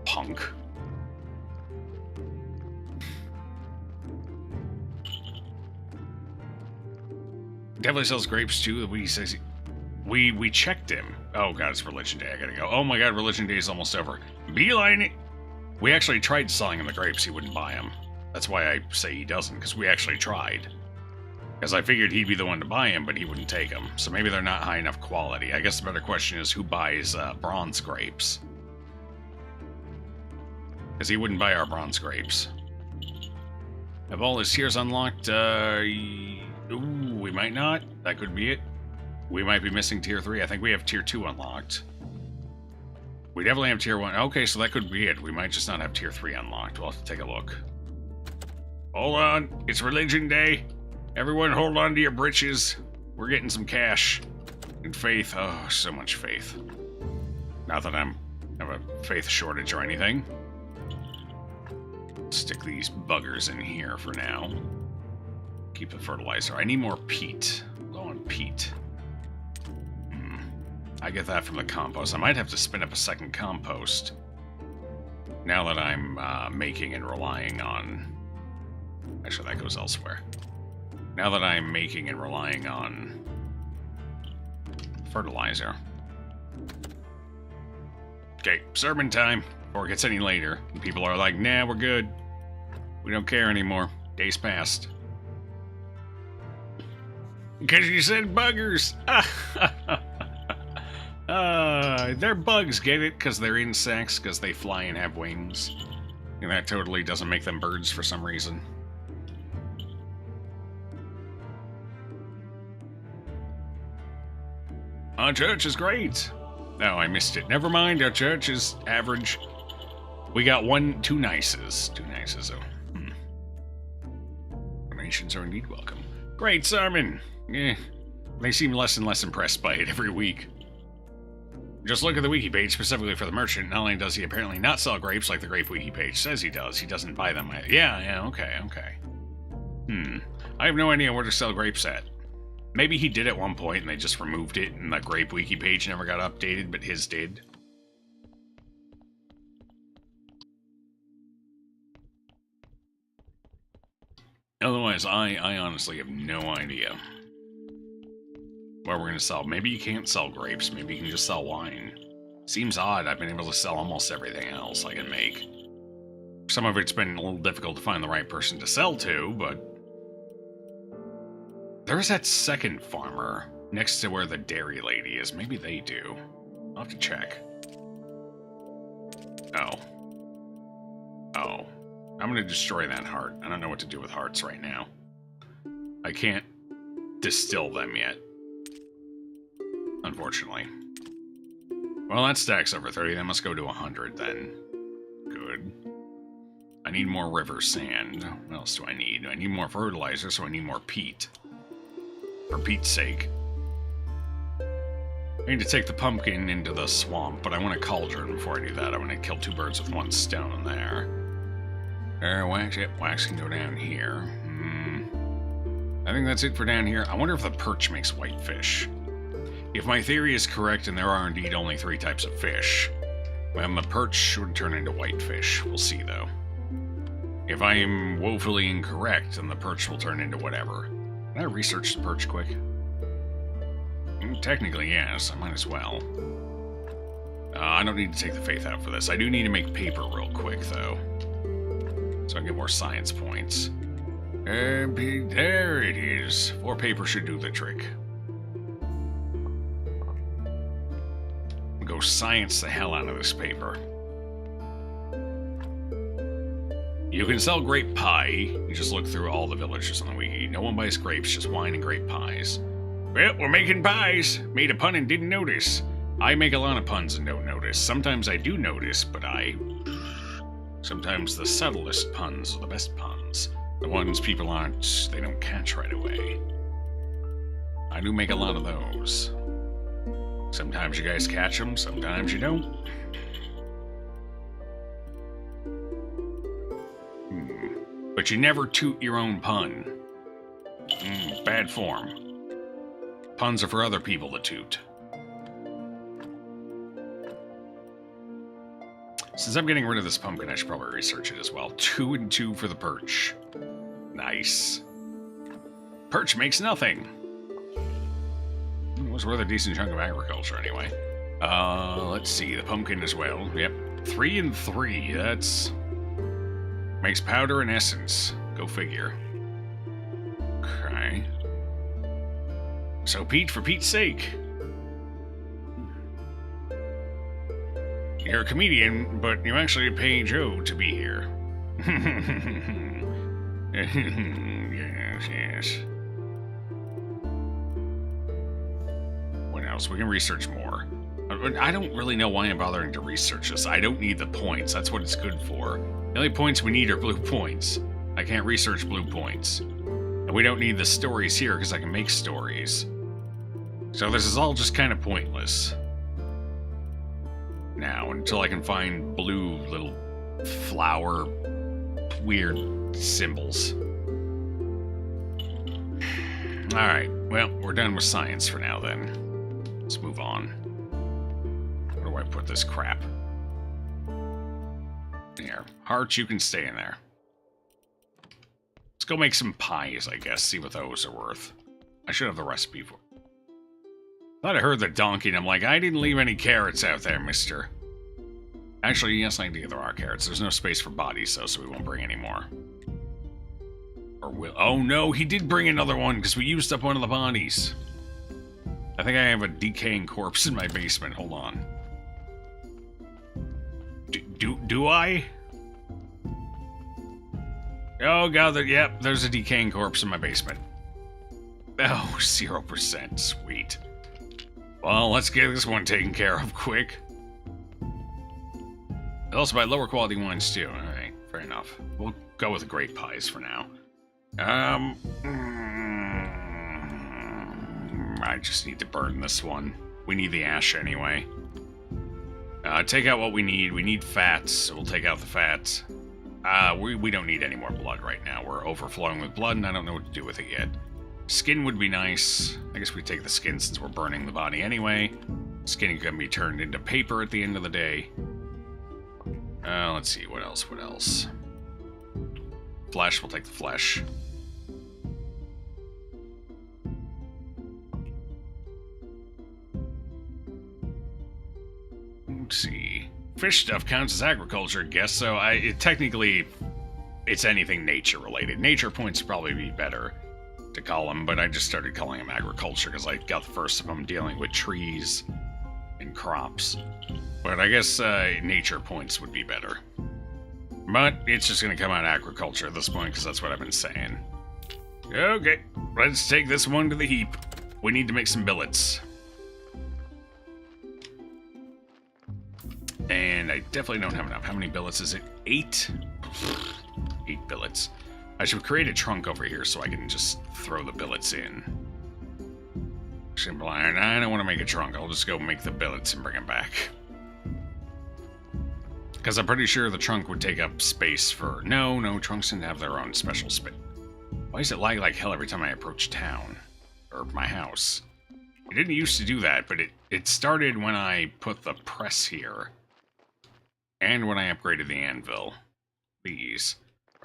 Punk. Definitely sells grapes too. He says we checked him. Oh god, it's Religion Day. I gotta go. Oh my god, Religion Day is almost over. Beeline it. We actually tried selling him the grapes. He wouldn't buy them. That's why I say he doesn't, because we actually tried. Because I figured he'd be the one to buy him, but he wouldn't take them. So maybe they're not high enough quality. I guess the better question is who buys bronze grapes. Because he wouldn't buy our bronze grapes. Have all his tiers unlocked? Ooh, we might not. That could be it. We might be missing tier 3. I think we have tier 2 unlocked. We definitely have tier 1. Okay, so that could be it. We might just not have tier 3 unlocked. We'll have to take a look. Hold on. It's Religion Day. Everyone hold on to your britches. We're getting some cash. And faith. Oh, so much faith. Not that I have a faith shortage or anything. Stick these buggers in here for now. Keep the fertilizer. I need more peat. Low on peat. I get that from the compost. I might have to spin up a second compost. Now that I'm making and relying on... Actually, that goes elsewhere. Now that I'm making and relying on fertilizer. Okay, sermon time. Before it gets any later. And people are like, nah, we're good. We don't care anymore. Days passed. Because you said buggers. They're bugs, get it? Because they're insects, because they fly and have wings. And that totally doesn't make them birds for some reason. Our church is great. Oh, I missed it. Never mind, our church is average. We got two nices. Two nices, oh. Donations are indeed welcome. Great sermon. Yeah, they seem less and less impressed by it every week. Just look at the wiki page specifically for the merchant. Not only does he apparently not sell grapes like the grape wiki page says he does, he doesn't buy them. Yeah, okay. I have no idea where to sell grapes at. Maybe he did at one point and they just removed it and the grape wiki page never got updated, but his did. Otherwise, I honestly have no idea. what we're going to sell. Maybe you can't sell grapes. Maybe you can just sell wine. Seems odd. I've been able to sell almost everything else I can make. Some of it's been a little difficult to find the right person to sell to, but... There's that second farmer next to where the dairy lady is. Maybe they do. I'll have to check. Oh. Oh. I'm going to destroy that heart. I don't know what to do with hearts right now. I can't distill them yet. Unfortunately. Well, that stacks over 30. That must go to 100 then. Good. I need more river sand. What else do I need? I need more fertilizer, so I need more peat. For Pete's sake. I need to take the pumpkin into the swamp, but I want a cauldron before I do that. I want to kill 2 birds with 1 stone there. Wax, yep, wax can go down here. I think that's it for down here. I wonder if the perch makes white fish. If my theory is correct and there are indeed only 3 types of fish, then the perch should turn into white fish. We'll see, though. If I am woefully incorrect, then the perch will turn into whatever. Can I research the perch quick? Technically, yes. I might as well. I don't need to take the faith out for this. I do need to make paper real quick, though. So I can get more science points. There it is. 4 paper should do the trick. Go science the hell out of this paper. You can sell grape pie. You just look through all the villagers on the wiki. No one buys grapes, just wine and grape pies. Well, we're making pies. Made a pun and didn't notice. I make a lot of puns and don't notice. Sometimes I do notice, but sometimes the subtlest puns are the best puns. The ones people they don't catch right away. I do make a lot of those. Sometimes you guys catch them, sometimes you don't. But you never toot your own pun. Bad form. Puns are for other people to toot. Since I'm getting rid of this pumpkin, I should probably research it as well. 2 and 2 for the perch. Nice. Perch makes nothing. It was worth a decent chunk of agriculture anyway. Let's see. The pumpkin as well. Yep. 3 and 3. That's... Makes powder and essence. Go figure. Okay. So Pete, for Pete's sake. You're a comedian, but you actually pay Joe to be here. Yes. What else? We can research more. I don't really know why I'm bothering to research this. I don't need the points. That's what it's good for. The only points we need are blue points. I can't research blue points. And we don't need the stories here because I can make stories. So this is all just kind of pointless. Now, until I can find blue little flower weird symbols. Alright, well, we're done with science for now then. Let's move on. Where do I put this crap? Here. Hearts, you can stay in there. Let's go make some pies, I guess, see what those are worth. I should have the recipe for it. Thought I heard the donkey, and I'm like, I didn't leave any carrots out there, mister. Actually, yes, I did. There are carrots. There's no space for bodies, though, so we won't bring any more. Or will... Oh, no, he did bring another one, because we used up one of the bodies. I think I have a decaying corpse in my basement. Hold on. Do I? Oh, God, yep, there's a decaying corpse in my basement. Oh, 0%. Sweet. Well, let's get this one taken care of quick. I also buy lower quality wines, too. Alright, fair enough. We'll go with grape pies for now. I just need to burn this one. We need the ash anyway. Take out what we need. We need fats, so we'll take out the fats. We don't need any more blood right now. We're overflowing with blood, and I don't know what to do with it yet. Skin would be nice. I guess we take the skin since we're burning the body anyway. Skin can be turned into paper at the end of the day. Let's see, what else? Flesh, we'll take the flesh. fish stuff counts as agriculture, I guess, so technically, it's anything nature-related. Nature points would probably be better to call them, but I just started calling them agriculture because I got the first of them dealing with trees and crops. But I guess nature points would be better. But it's just going to come out agriculture at this point because that's what I've been saying. Okay, let's take this one to the heap. We need to make some billets. And I definitely don't have enough. How many billets is it? 8? 8 billets. I should create a trunk over here so I can just throw the billets in. Simple iron. I don't want to make a trunk. I'll just go make the billets and bring them back. Because I'm pretty sure the trunk would take up space for... No, trunks didn't have their own special space. Why does it lag like hell every time I approach town? Or my house? It didn't used to do that, but it started when I put the press here. And when I upgraded the anvil. These.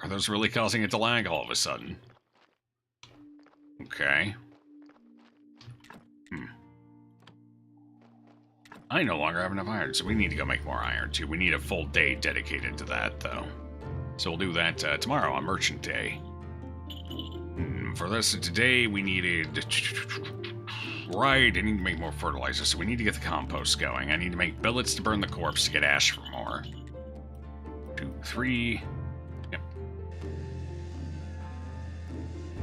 Are those really causing it to lag all of a sudden? Okay. I no longer have enough iron, so we need to go make more iron, too. We need a full day dedicated to that, though. So we'll do that tomorrow on Merchant Day. For the rest of today, we needed... Right, I need to make more fertilizer, so we need to get the compost going. I need to make billets to burn the corpse to get ash for more. 2, 3... Yep.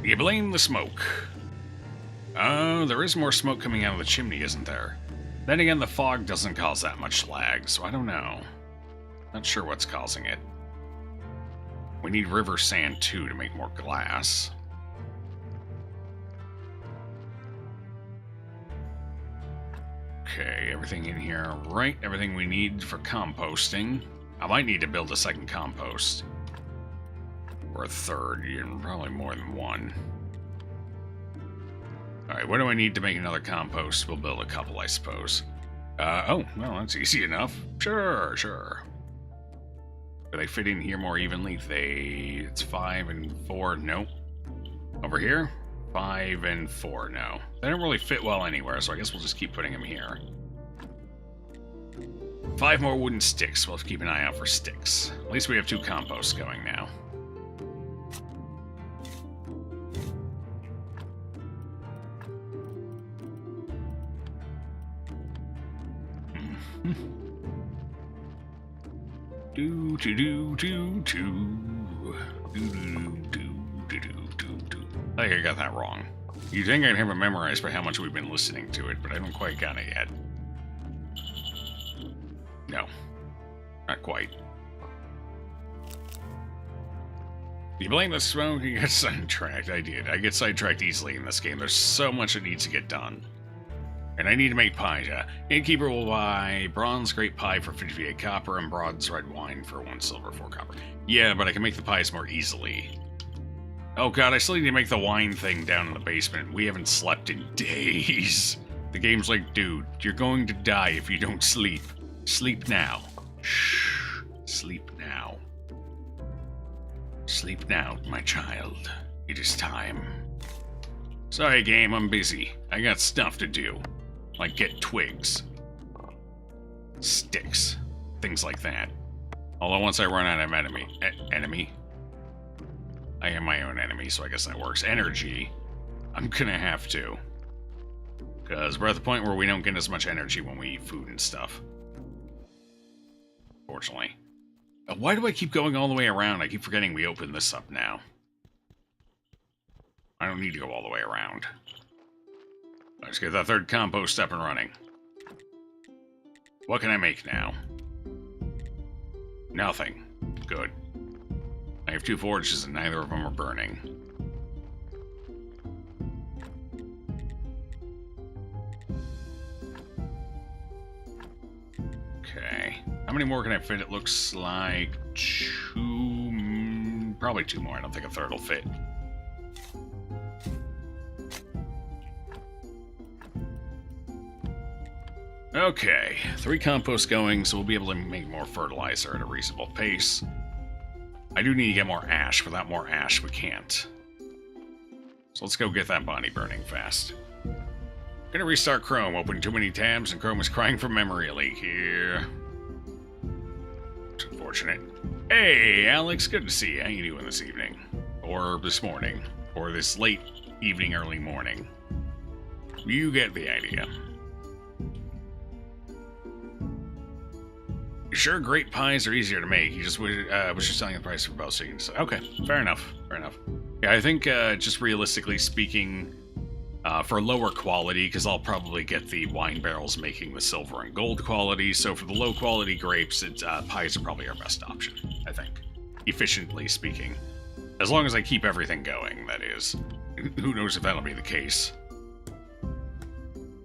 You blame the smoke. There is more smoke coming out of the chimney, isn't there? Then again, the fog doesn't cause that much lag, so I don't know. Not sure what's causing it. We need river sand, too, to make more glass. Okay, everything in here. Right, everything we need for composting. I might need to build a second compost. Or a third, probably more than one. Alright, what do I need to make another compost? We'll build a couple, I suppose. Oh, well, that's easy enough. Sure. Do they fit in here more evenly? It's 5 and 4, nope. Over here? 5 and 4, no. They don't really fit well anywhere, so I guess we'll just keep putting them here. 5 more wooden sticks. We'll have to keep an eye out for sticks. At least we have 2 composts going now. I think I got that wrong. You'd think I'd have it memorized by how much we've been listening to it, but I don't quite got it yet. No. Not quite. You blame the smoke, you get sidetracked. I did. I get sidetracked easily in this game. There's so much that needs to get done. And I need to make pies. Innkeeper will buy bronze grape pie for 58 copper and bronze red wine for 1 silver, 4 copper. Yeah, but I can make the pies more easily. Oh god, I still need to make the wine thing down in the basement. We haven't slept in days. The game's like, dude, you're going to die if you don't sleep. Sleep now. Shh. Sleep now. Sleep now, my child. It is time. Sorry, game, I'm busy. I got stuff to do. Like get twigs. Sticks. Things like that. Although once I run out of enemy... I am my own enemy, so I guess that works. Energy. I'm gonna have to. Because we're at the point where we don't get as much energy when we eat food and stuff. Fortunately. Why do I keep going all the way around? I keep forgetting we opened this up now. I don't need to go all the way around. Let's get that third compost up and running. What can I make now? Nothing. Good. I have 2 forges and neither of them are burning. Okay. How many more can I fit? It looks like 2... Probably 2 more. I don't think a third will fit. Okay, 3 composts going, so we'll be able to make more fertilizer at a reasonable pace. I do need to get more ash. Without more ash, we can't. So let's go get that body burning fast. Gonna restart Chrome. Opened too many tabs, and Chrome was crying for memory leak here. unfortunate. Hey, Alex, good to see you. How you doing this evening? Or this morning? Or this late evening, early morning? You get the idea. Sure, great pies are easier to make. You just was just selling the price for both, so you can say, okay, fair enough, fair enough. Yeah, I think just realistically speaking, for lower quality, because I'll probably get the wine barrels making the silver and gold quality, so for the low quality grapes, pies are probably our best option, I think. Efficiently speaking. As long as I keep everything going, that is. Who knows if that'll be the case.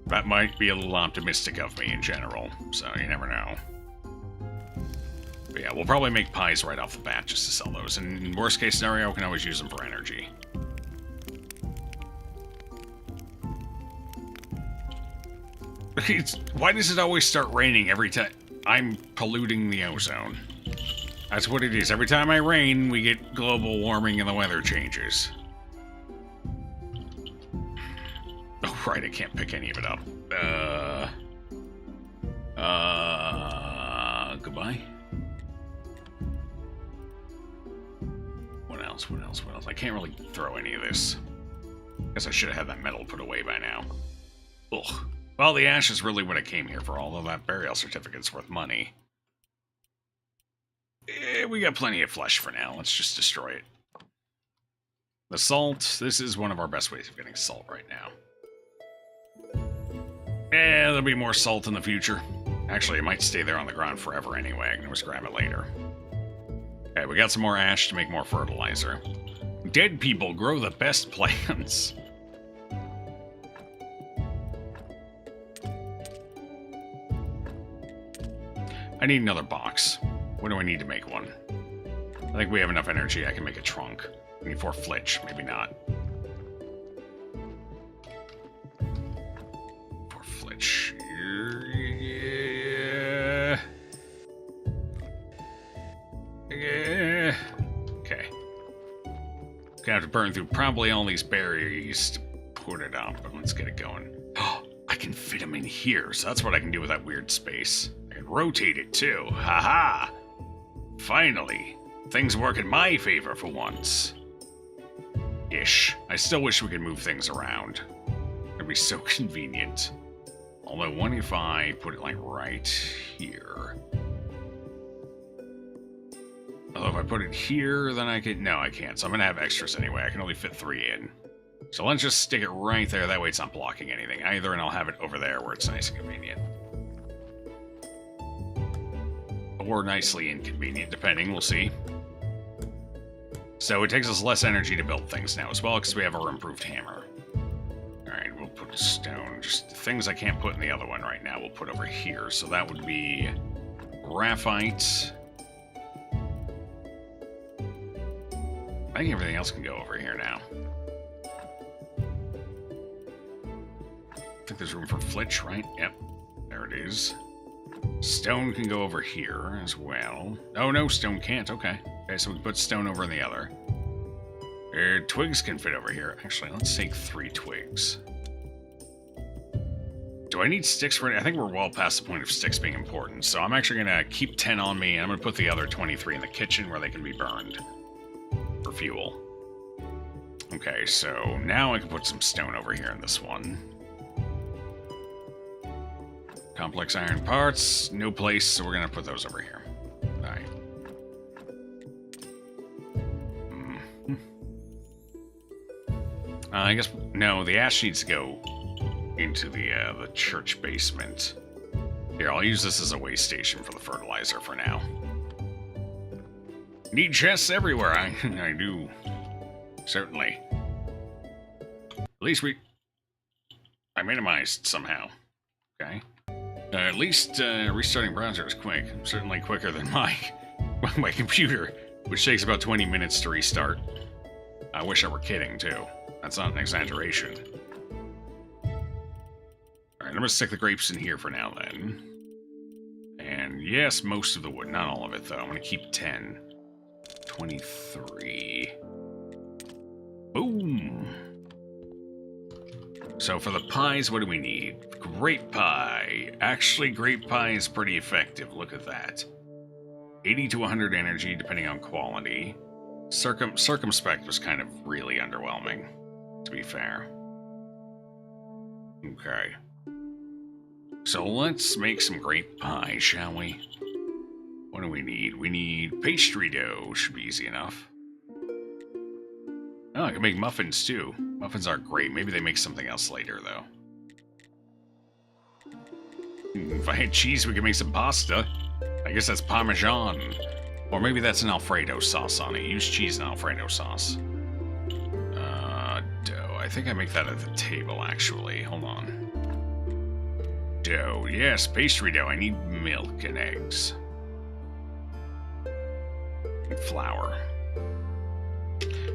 That might be a little optimistic of me in general, so you never know. But yeah, we'll probably make pies right off the bat just to sell those. And in worst case scenario, we can always use them for energy. Why does it always start raining every time? I'm polluting the ozone. That's what it is. Every time I rain, we get global warming and the weather changes. Oh, right, I can't pick any of it up. Goodbye. What else? What else? What else? I can't really throw any of this. Guess I should have had that metal put away by now. Ugh. Well, the ash is really what I came here for, although that burial certificate's worth money. We got plenty of flesh for now. Let's just destroy it. The salt. This is one of our best ways of getting salt right now. There'll be more salt in the future. Actually, it might stay there on the ground forever anyway. I can always grab it later. Okay, we got some more ash to make more fertilizer. Dead people grow the best plants. I need another box. What do I need to make one? I think we have enough energy. I can make a trunk. I need 4 flitch. Maybe not. 4 flitch. Yeah. Okay. Gonna have to burn through probably all these berries to put it up, but let's get it going. Oh, I can fit them in here, so that's what I can do with that weird space. I can rotate it too. Haha! Finally, things work in my favor for once. Ish. I still wish we could move things around. It'd be so convenient. Although, what if I put it like right here? Although if I put it here, then I could... No, I can't. So I'm gonna have extras anyway. I can only fit 3 in. So let's just stick it right there. That way it's not blocking anything either, and I'll have it over there where it's nice and convenient. Or nicely inconvenient, depending. We'll see. So it takes us less energy to build things now as well, because we have our improved hammer. Alright, we'll put a stone. Just things I can't put in the other one right now, we'll put over here. So that would be graphite. I think everything else can go over here now. I think there's room for flitch, right? Yep. There it is. Stone can go over here as well. Oh, no, stone can't. Okay. Okay, so we can put stone over in the other. Twigs can fit over here. Actually, let's take 3 twigs. Do I need sticks for it? I think we're well past the point of sticks being important, so I'm actually going to keep 10 on me, and I'm going to put the other 23 in the kitchen where they can be burned for fuel. Okay, so now I can put some stone over here in this one. Complex iron parts, no place, so we're going to put those over here. Alright. I guess, no, the ash needs to go into the church basement. Here, I'll use this as a waste station for the fertilizer for now. Need chests everywhere, I do. Certainly. At least I minimized somehow. Okay. At least restarting browser is quick. Certainly quicker than my computer, which takes about 20 minutes to restart. I wish I were kidding, too. That's not an exaggeration. Alright, I'm gonna stick the grapes in here for now, then. And yes, most of the wood. Not all of it, though. I'm gonna keep 10. 23. Boom! So for the pies, what do we need? Grape pie. Actually, grape pie is pretty effective. Look at that. 80 to 100 energy, depending on quality. Circumspect was kind of really underwhelming, to be fair. Okay. So let's make some grape pie, shall we? What do we need? We need pastry dough. Should be easy enough. Oh, I can make muffins too. Muffins aren't great. Maybe they make something else later, though. If I had cheese, we could make some pasta. I guess that's Parmesan. Or maybe that's an Alfredo sauce on it. Use cheese and Alfredo sauce. Dough. I think I make that at the table, actually. Hold on. Dough. Yes, pastry dough. I need milk and eggs. And flour.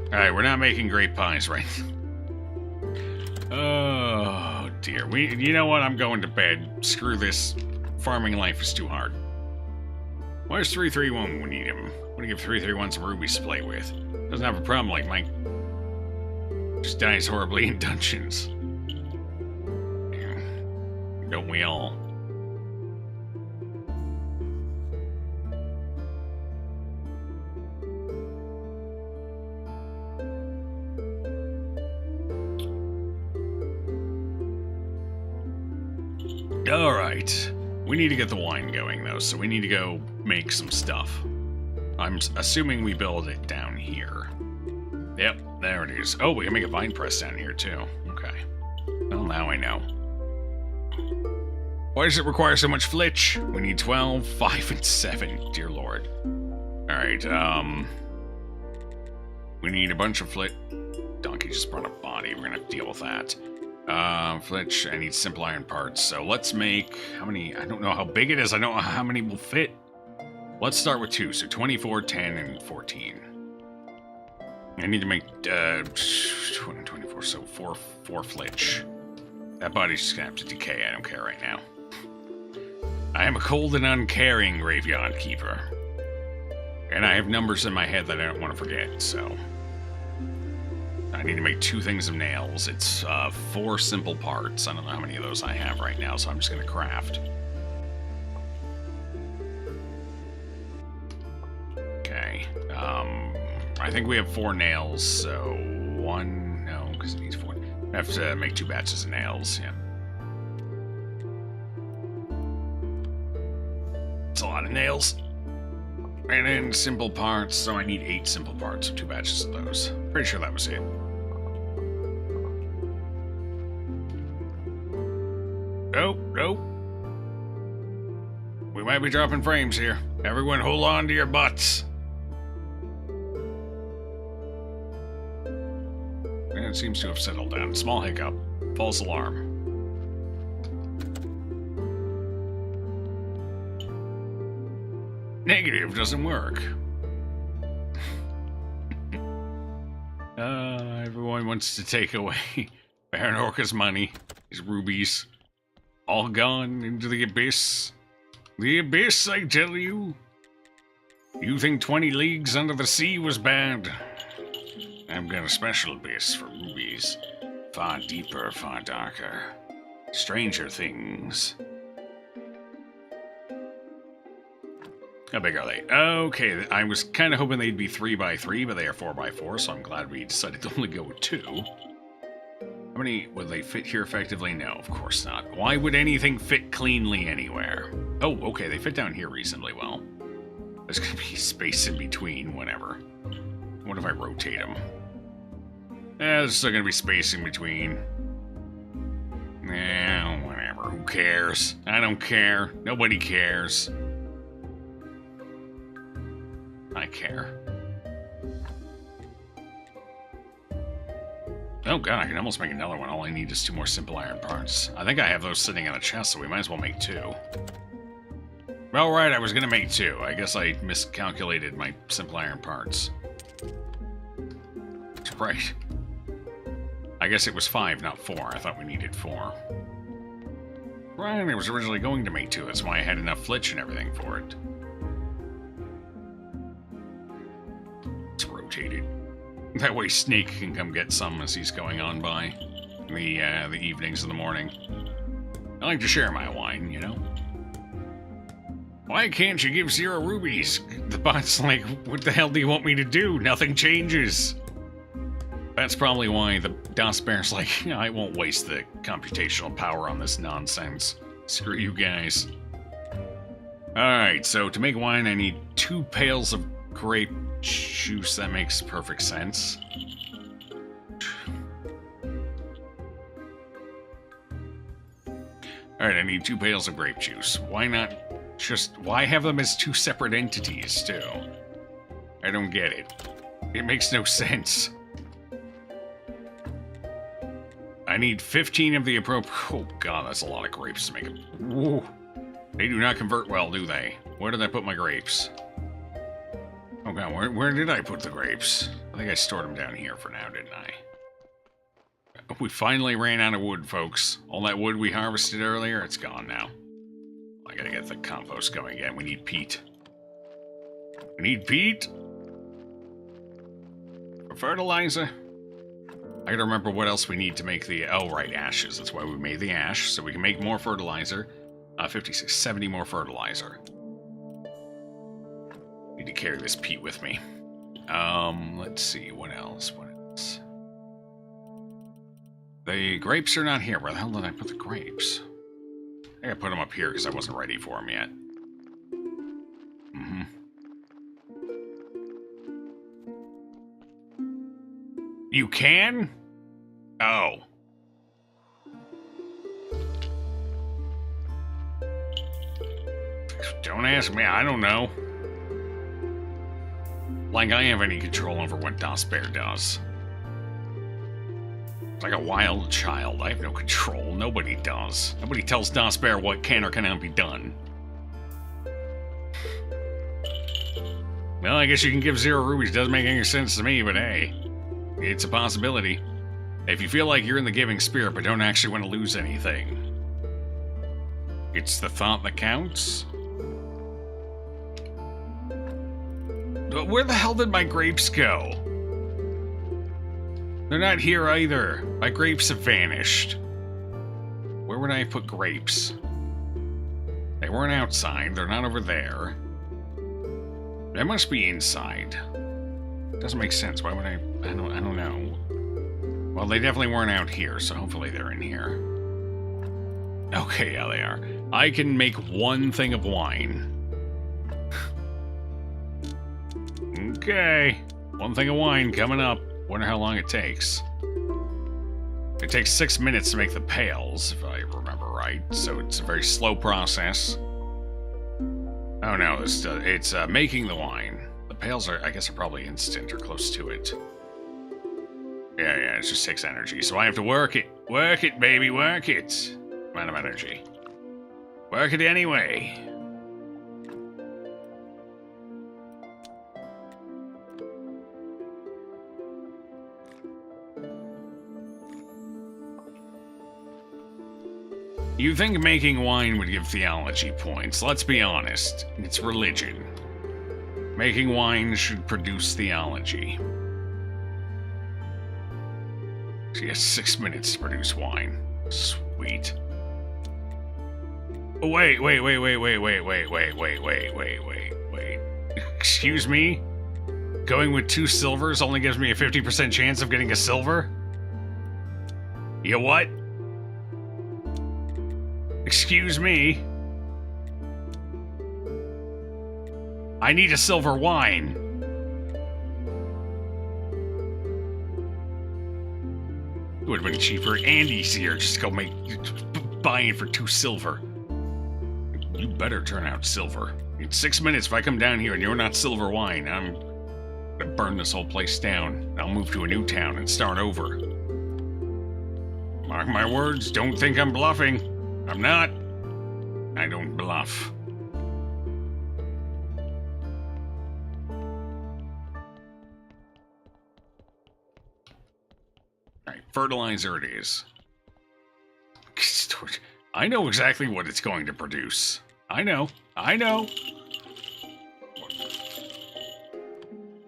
Alright, we're not making grape pies, right? Oh, dear. You know what? I'm going to bed. Screw this. Farming life is too hard. Where's 331 when we need him? I'm gonna give 331 some rubies to play with. Doesn't have a problem like Mike. Just dies horribly in dungeons. Yeah. Don't we all? Alright. We need to get the wine going, though, so we need to go make some stuff. I'm assuming we build it down here. Yep, there it is. Oh, we can make a vine press down here, too. Okay. Well, now I know. Why does it require so much flitch? We need 12, 5, and 7. Dear Lord. Alright, we need a bunch of flit. Donkey just brought a body. We're gonna have to deal with that. Flitch, I need simple iron parts. So let's make, how many, I don't know how big it is. I don't know how many will fit. Let's start with 2. So 24, 10, and 14. I need to make, 24, so 4 flitch. That body's just gonna have to decay. I don't care right now. I am a cold and uncaring graveyard keeper. And I have numbers in my head that I don't want to forget, so... I need to make 2 things of nails. It's 4 simple parts. I don't know how many of those I have right now, so I'm just going to craft. Okay. I think we have 4 nails, so 1... No, because it needs 4. I have to make 2 batches of nails, yeah. It's a lot of nails. And then simple parts, so I need 8 simple parts, so 2 batches of those. Pretty sure that was it. Nope, nope. We might be dropping frames here. Everyone hold on to your butts. And it seems to have settled down. Small hiccup. False alarm. Negative doesn't work. Everyone wants to take away Baron Orca's money, his rubies. All gone into the abyss. The abyss, I tell you. You think 20 leagues under the sea was bad? I've got a special abyss for rubies. Far deeper, far darker. Stranger things. How big are they? Okay, I was kind of hoping they'd be 3x3, but they are 4x4, so I'm glad we decided to only go with 2. How many would they fit here effectively? No, of course not. Why would anything fit cleanly anywhere? Oh, okay, they fit down here reasonably well. There's gonna be space in between, whatever. What if I rotate them? There's still gonna be space in between. Whatever, who cares? I don't care. Nobody cares. I care. Oh god, I can almost make another one. All I need is 2 more simple iron parts. I think I have those sitting in a chest, so we might as well make 2. Well, right, I was gonna make 2. I guess I miscalculated my simple iron parts. Right. I guess it was 5, not 4. I thought we needed 4. Right, I was originally going to make 2. That's why I had enough flitch and everything for it. It's rotated. That way Snake can come get some as he's going on by the evenings in the morning. I like to share my wine, you know? Why can't you give 0 rubies? The bot's like, what the hell do you want me to do? Nothing changes. That's probably why the DOS Bear's like, I won't waste the computational power on this nonsense. Screw you guys. Alright, so to make wine, I need 2 pails of grape juice. That makes perfect sense. Alright, I need 2 pails of grape juice. Why not just... Why have them as 2 separate entities, too? I don't get it. It makes no sense. I need 15 of the appropriate... Oh god, that's a lot of grapes to make them. Whoa. They do not convert well, do they? Where did I put my grapes? Oh god, where did I put the grapes? I think I stored them down here for now, didn't I? We finally ran out of wood, folks. All that wood we harvested earlier, it's gone now. I gotta get the compost going again. We need peat. We need peat? For fertilizer? I gotta remember what else we need to make the... Oh, right, ashes. That's why we made the ash, so we can make more fertilizer. 56, 70 more fertilizer. Need to carry this peat with me. Let's see, what else? The grapes are not here. Where the hell did I put the grapes? I gotta put them up here because I wasn't ready for them yet. You can? Oh. Don't ask me, I don't know. Like I have any control over what DOS Bear does. It's like a wild child. I have no control. Nobody does. Nobody tells DOS Bear what can or cannot be done. Well, I guess you can give 0 rubies. Doesn't make any sense to me, but hey. It's a possibility. If you feel like you're in the giving spirit but don't actually want to lose anything. It's the thought that counts. Where the hell did my grapes go? They're not here either. My grapes have vanished. Where would I put grapes? They weren't outside. They're not over there. They must be inside. Doesn't make sense. Why would I don't know. Well, they definitely weren't out here, so hopefully they're in here. Okay, yeah, they are. I can make 1 thing of wine. Okay. 1 thing of wine coming up. Wonder how long it takes. It takes 6 minutes to make the pails, if I remember right. So it's a very slow process. Oh no, it's making the wine. The pails are, I guess, are probably instant or close to it. Yeah, it just takes energy. So I have to work it. Work it, baby, work it. Amount of energy. Work it anyway. You think making wine would give theology points. Let's be honest. It's religion. Making wine should produce theology. She has 6 minutes to produce wine. Sweet. Oh, wait. Excuse me? Going with 2 silvers only gives me a 50% chance of getting a silver? You what? Excuse me? I need a silver wine. It would have been cheaper and easier just to go buy it for 2 silver. You better turn out silver. In 6 minutes, if I come down here and you're not silver wine, I'm gonna burn this whole place down. I'll move to a new town and start over. Mark my words, don't think I'm bluffing. I'm not. I don't bluff. Alright, fertilizer it is. I know exactly what it's going to produce. I know.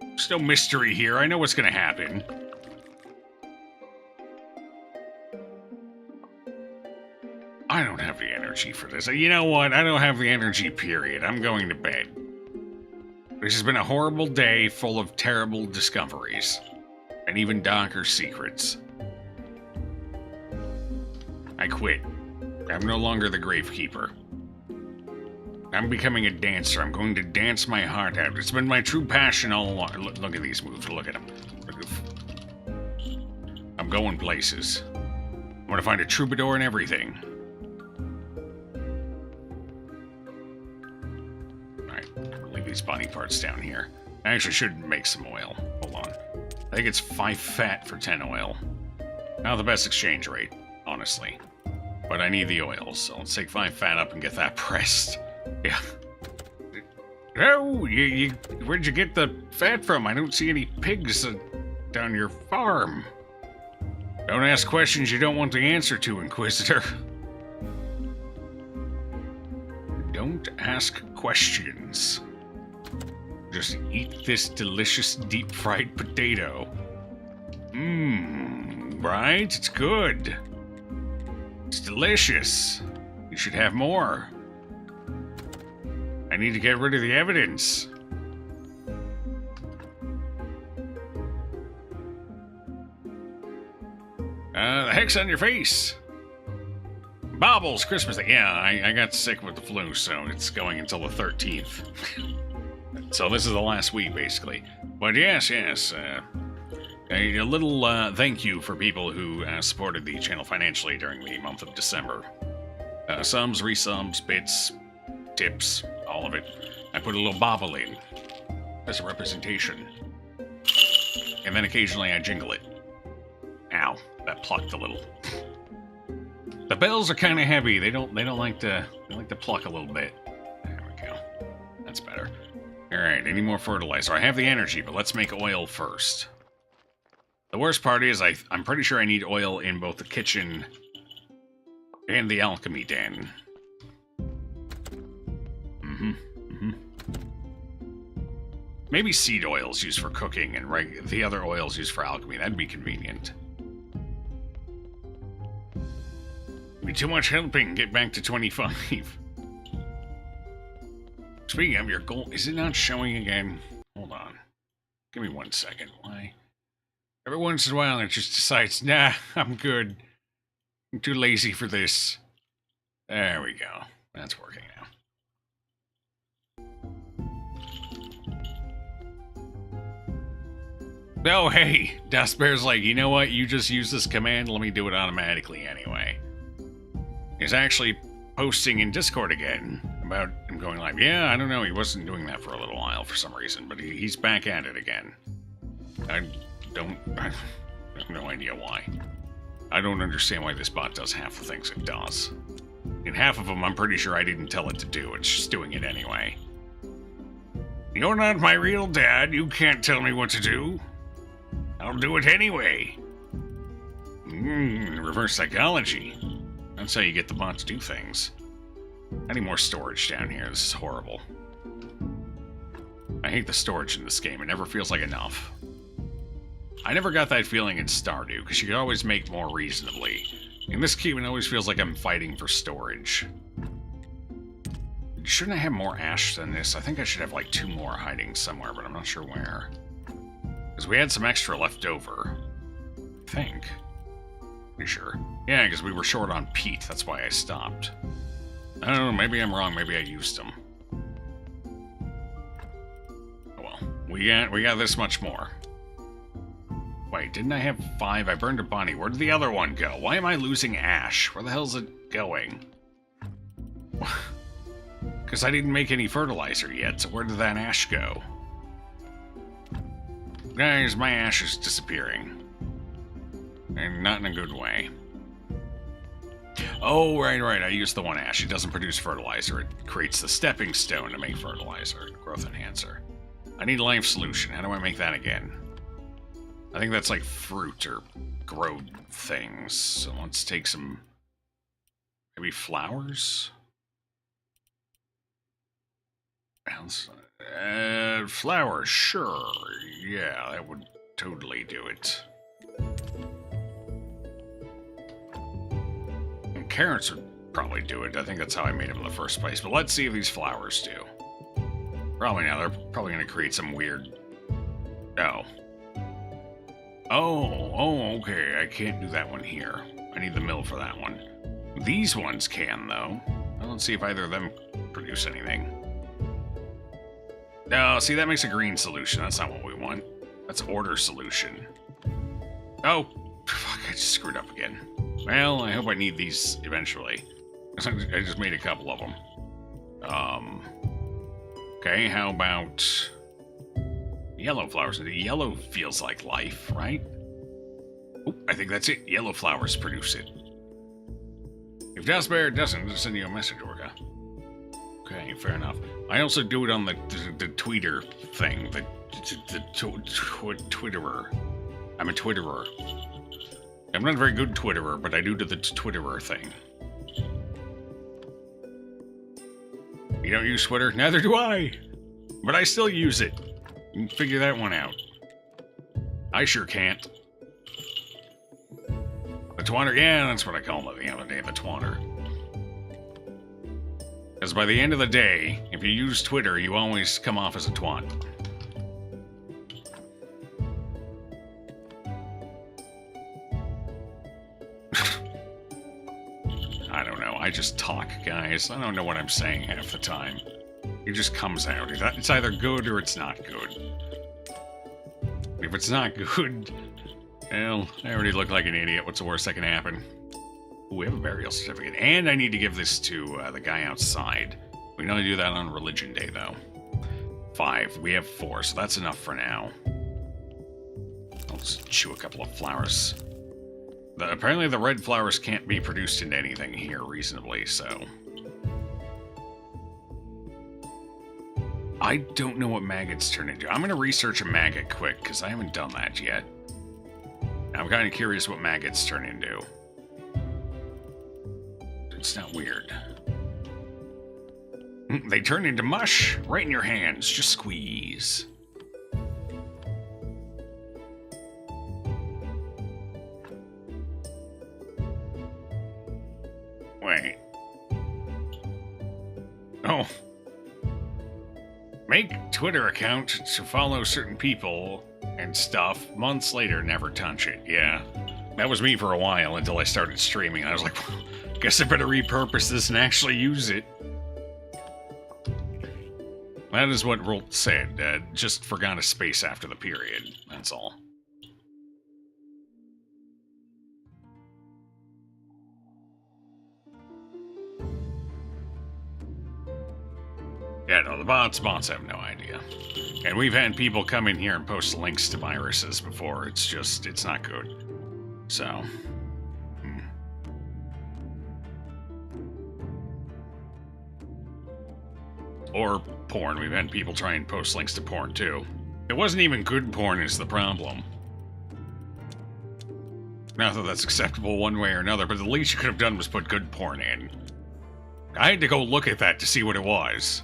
There's no mystery here. I know what's going to happen. I don't have the energy for this. You know what? I don't have the energy, period. I'm going to bed. This has been a horrible day full of terrible discoveries. And even darker secrets. I quit. I'm no longer the gravekeeper. I'm becoming a dancer. I'm going to dance my heart out. It's been my true passion all along. Look at these moves. Look at them. I'm going places. I'm going to find a troubadour and everything. Alright, leave these body parts down here. I actually should make some oil. Hold on. I think it's 5 fat for 10 oil. Not the best exchange rate, honestly. But I need the oil, so let's take 5 fat up and get that pressed. Yeah. Oh, where'd you get the fat from? I don't see any pigs down your farm. Don't ask questions you don't want the answer to, Inquisitor. Don't ask questions. Just eat this delicious deep-fried potato. Right? It's good. It's delicious. You should have more. I need to get rid of the evidence. The heck's on your face? Baubles, Christmas Day. Yeah, I got sick with the flu, so it's going until the 13th. So this is the last week, basically. But yes. A little thank you for people who supported the channel financially during the month of December. Subs, resubs, bits, tips, all of it. I put a little bauble in as a representation. And then occasionally I jingle it. Ow, that plucked a little. The bells are kind of heavy. They don't like to pluck a little bit. There we go. That's better. All right, any more fertilizer? I have the energy, but let's make oil first. The worst part is I'm pretty sure I need oil in both the kitchen and the alchemy den. Maybe seed oils used for cooking and the other oils used for alchemy. That'd be convenient. Be too much helping. Get back to 25. Speaking of your goal, is it not showing again? Hold on. Give me 1 second. Why? Every once in a while it just decides, nah, I'm good. I'm too lazy for this. There we go. That's working now. Oh, hey, Dust Bear's like, you know what? You just use this command. Let me do it automatically anyway. He's actually posting in Discord again about him going live. Yeah, I don't know. He wasn't doing that for a little while for some reason, but he's back at it again. I have no idea why. I don't understand why this bot does half the things it does. And half of them, I'm pretty sure I didn't tell it to do. It's just doing it anyway. You're not my real dad. You can't tell me what to do. I'll do it anyway. Reverse psychology. That's how you get the bot to do things. I need more storage down here. This is horrible. I hate the storage in this game. It never feels like enough. I never got that feeling in Stardew, because you could always make more reasonably. In this game, it always feels like I'm fighting for storage. Shouldn't I have more ash than this? I think I should have like 2 more hiding somewhere, but I'm not sure where. Because we had some extra left over. I think. Pretty sure. Yeah, because we were short on peat. That's why I stopped. I don't know. Maybe I'm wrong. Maybe I used them. Oh well. We got this much more. Wait, didn't I have 5? I burned a bunny. Where did the other one go? Why am I losing ash? Where the hell's it going? Because I didn't make any fertilizer yet, so where did that ash go? Guys, my ash is disappearing. And not in a good way. Oh, right. I used the one ash. It doesn't produce fertilizer. It creates the stepping stone to make fertilizer. Growth enhancer. I need life solution. How do I make that again? I think that's like fruit or grow things. So let's take some... maybe flowers? Flowers, sure. Yeah, that would totally do it. And carrots are probably do it. I think that's how I made them in the first place. But let's see if these flowers do. Probably not. They're probably going to create some weird... Oh. Oh, okay. I can't do that one here. I need the mill for that one. These ones can, though. I don't see if either of them produce anything. No, see, that makes a green solution. That's not what we want. That's order solution. Oh, fuck, I just screwed up again. Well, I hope I need these eventually. I just made a couple of them. Okay, how about yellow flowers? Yellow feels like life, right? Oh, I think that's it. Yellow flowers produce it. If Dasbear doesn't, just send you a message, Orca. Okay, fair enough. I also do it on the tweeter thing. The Twitterer. I'm a Twitterer. I'm not a very good Twitterer, but I do the Twitterer thing. You don't use Twitter? Neither do I! But I still use it. You can figure that one out. I sure can't. The Twanter? Yeah, that's what I called it the other day, the Twanter. Because by the end of the day, if you use Twitter, you always come off as a twat. I don't know. I just talk, guys. I don't know what I'm saying half the time. It just comes out. It's either good or it's not good. If it's not good, well, I already look like an idiot. What's the worst that can happen? Ooh, we have a burial certificate. And I need to give this to the guy outside. We can only do that on Religion Day, though. 5. We have 4, so that's enough for now. I'll just chew a couple of flowers. Apparently the red flowers can't be produced into anything here reasonably, so... I don't know what maggots turn into. I'm going to research a maggot quick, because I haven't done that yet. I'm kind of curious what maggots turn into. It's not weird. They turn into mush right in your hands. Just squeeze. Wait. Oh. Make Twitter account to follow certain people and stuff. Months later, never touch it. Yeah. That was me for a while until I started streaming. I was like, well, guess I better repurpose this and actually use it. That is what Rolt said. Just forgot a space after the period. That's all. Yeah, no, the bots have no idea. And we've had people come in here and post links to viruses before. It's just, it's not good. So... Or porn. We've had people try and post links to porn, too. It wasn't even good porn is the problem. Not that that's acceptable one way or another, but the least you could have done was put good porn in. I had to go look at that to see what it was.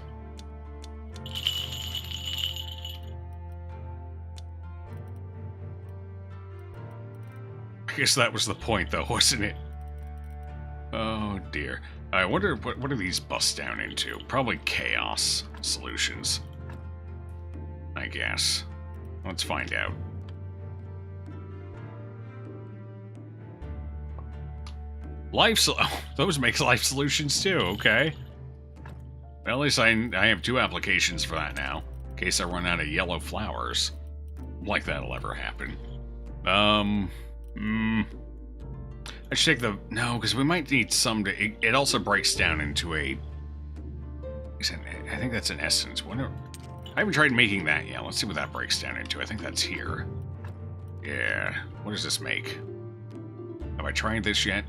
I guess that was the point, though, wasn't it? Oh, dear. I wonder, what do these bust down into? Probably chaos solutions. I guess. Let's find out. Oh, those make life solutions too, okay. Well, at least I have 2 applications for that now. In case I run out of yellow flowers. Like that'll ever happen. I should take the... No, because we might need some to... It also breaks down into a... I think that's an essence. I haven't tried making that yet. Let's see what that breaks down into. I think that's here. Yeah. What does this make? Have I tried this yet?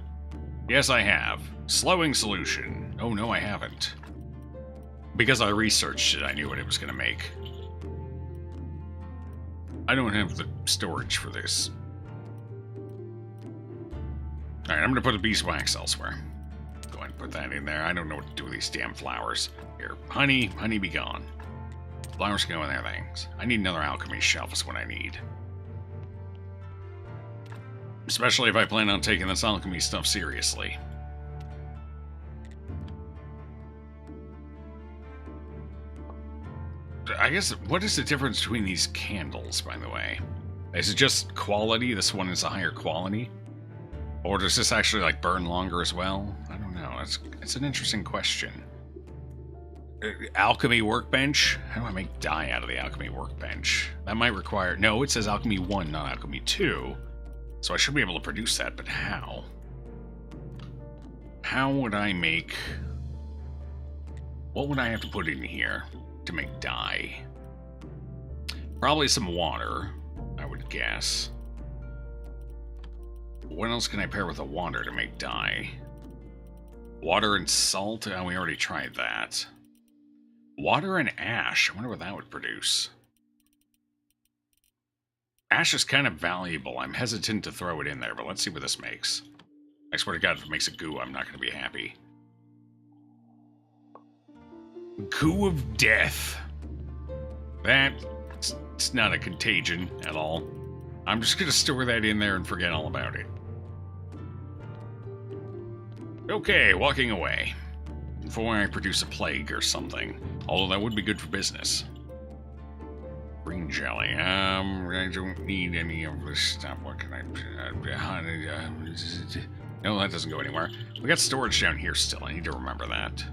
Yes, I have. Slowing solution. Oh, no, I haven't. Because I researched it, I knew what it was going to make. I don't have the storage for this. Alright, I'm going to put the beeswax elsewhere. Go ahead and put that in there. I don't know what to do with these damn flowers. Here, honey be gone. Flowers can go in there, thanks. I need another alchemy shelf is what I need. Especially if I plan on taking this alchemy stuff seriously. I guess, what is the difference between these candles, by the way? Is it just quality? This one is a higher quality? Or does this actually, like, burn longer as well? I don't know. It's an interesting question. Alchemy workbench? How do I make dye out of the alchemy workbench? That might require... No, it says alchemy 1, not alchemy 2. So I should be able to produce that, but how? How would I make... What would I have to put in here to make dye? Probably some water, I would guess. What else can I pair with the water to make dye? Water and salt? Oh, we already tried that. Water and ash. I wonder what that would produce. Ash is kind of valuable. I'm hesitant to throw it in there, but let's see what this makes. I swear to God, if it makes a goo, I'm not going to be happy. Goo of death. It's not a contagion at all. I'm just going to store that in there and forget all about it. Okay, walking away. Before I produce a plague or something. Although that would be good for business. Green jelly. I don't need any of this stuff. What can I... no, that doesn't go anywhere. We got storage down here still. I need to remember that.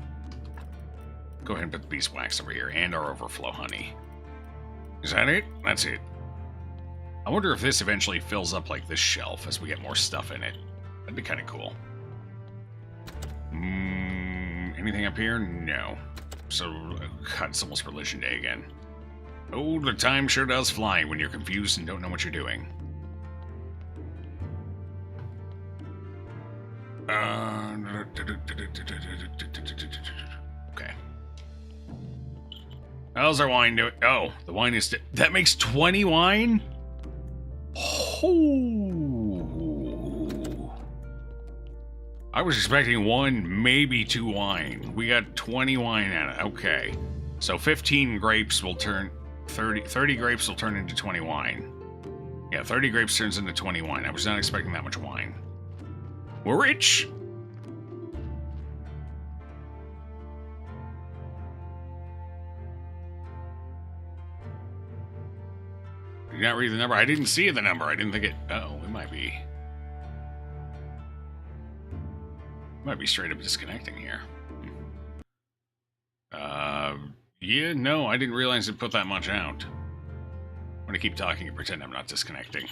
Go ahead and put the beeswax over here. And our overflow honey. Is that it? That's it. I wonder if this eventually fills up like this shelf as we get more stuff in it. That'd be kind of cool. Anything up here? No. So, God, it's almost Religion Day again. Oh, the time sure does fly when you're confused and don't know what you're doing. Okay. How's our wine doing? Oh, the wine is... That makes 20 wine? Oh. I was expecting 1, maybe 2 wine. We got 20 wine at it. Okay. So 15 grapes will turn... 30 grapes will turn into 20 wine. Yeah, 30 grapes turns into 20 wine. I was not expecting that much wine. We're rich! Did you not read the number? I didn't see the number. I didn't think it... Oh, it might be... Might be straight up disconnecting here. Yeah, no, I didn't realize it put that much out. I'm gonna keep talking and pretend I'm not disconnecting.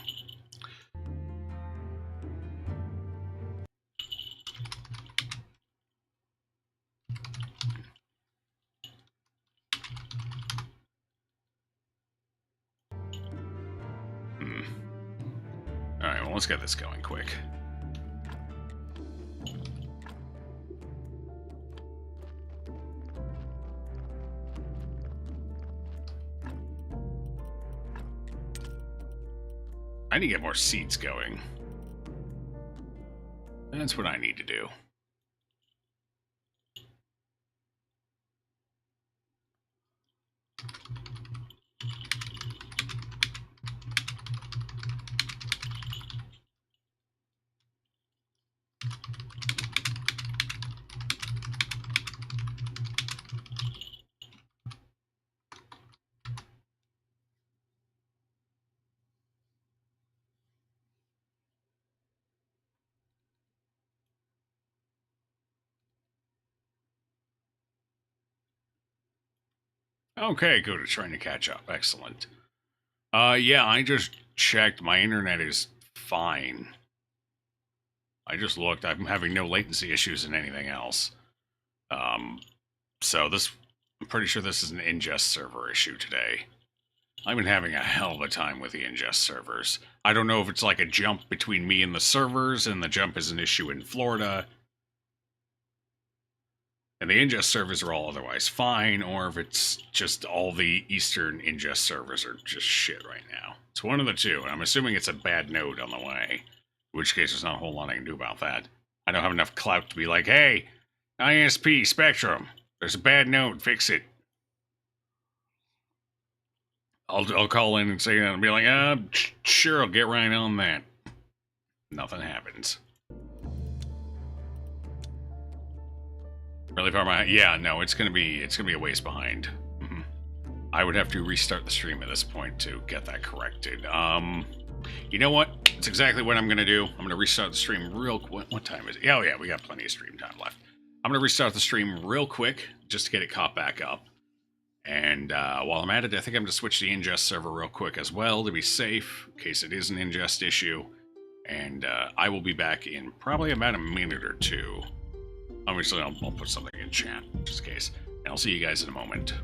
Alright, well, let's get this going quick. I need to get more seeds going. That's what I need to do. Okay, good. It's trying to catch up. Excellent. Yeah, I just checked. My internet is fine. I just looked. I'm having no latency issues and anything else. So this... I'm pretty sure this is an ingest server issue today. I've been having a hell of a time with the ingest servers. I don't know if it's like a jump between me and the servers, and the jump is an issue in Florida. And the ingest servers are all otherwise fine, or if it's just all the Eastern ingest servers are just shit right now. It's one of the two, and I'm assuming it's a bad node on the way. In which case, there's not a whole lot I can do about that. I don't have enough clout to be like, hey, ISP, Spectrum, there's a bad node, fix it. I'll call in and say that and be like, sure, I'll get right on that. Nothing happens. Really far behind? Yeah, no, it's gonna be a ways behind. I would have to restart the stream at this point to get that corrected. You know what? It's exactly what I'm going to do. I'm going to restart the stream real quick. What time is it? Oh, yeah, we got plenty of stream time left. I'm going to restart the stream real quick just to get it caught back up. And while I'm at it, I think I'm going to switch the ingest server real quick as well to be safe in case it is an ingest issue. And I will be back in probably about a minute or two. Obviously, I'll put something in chat just in case. And I'll see you guys in a moment.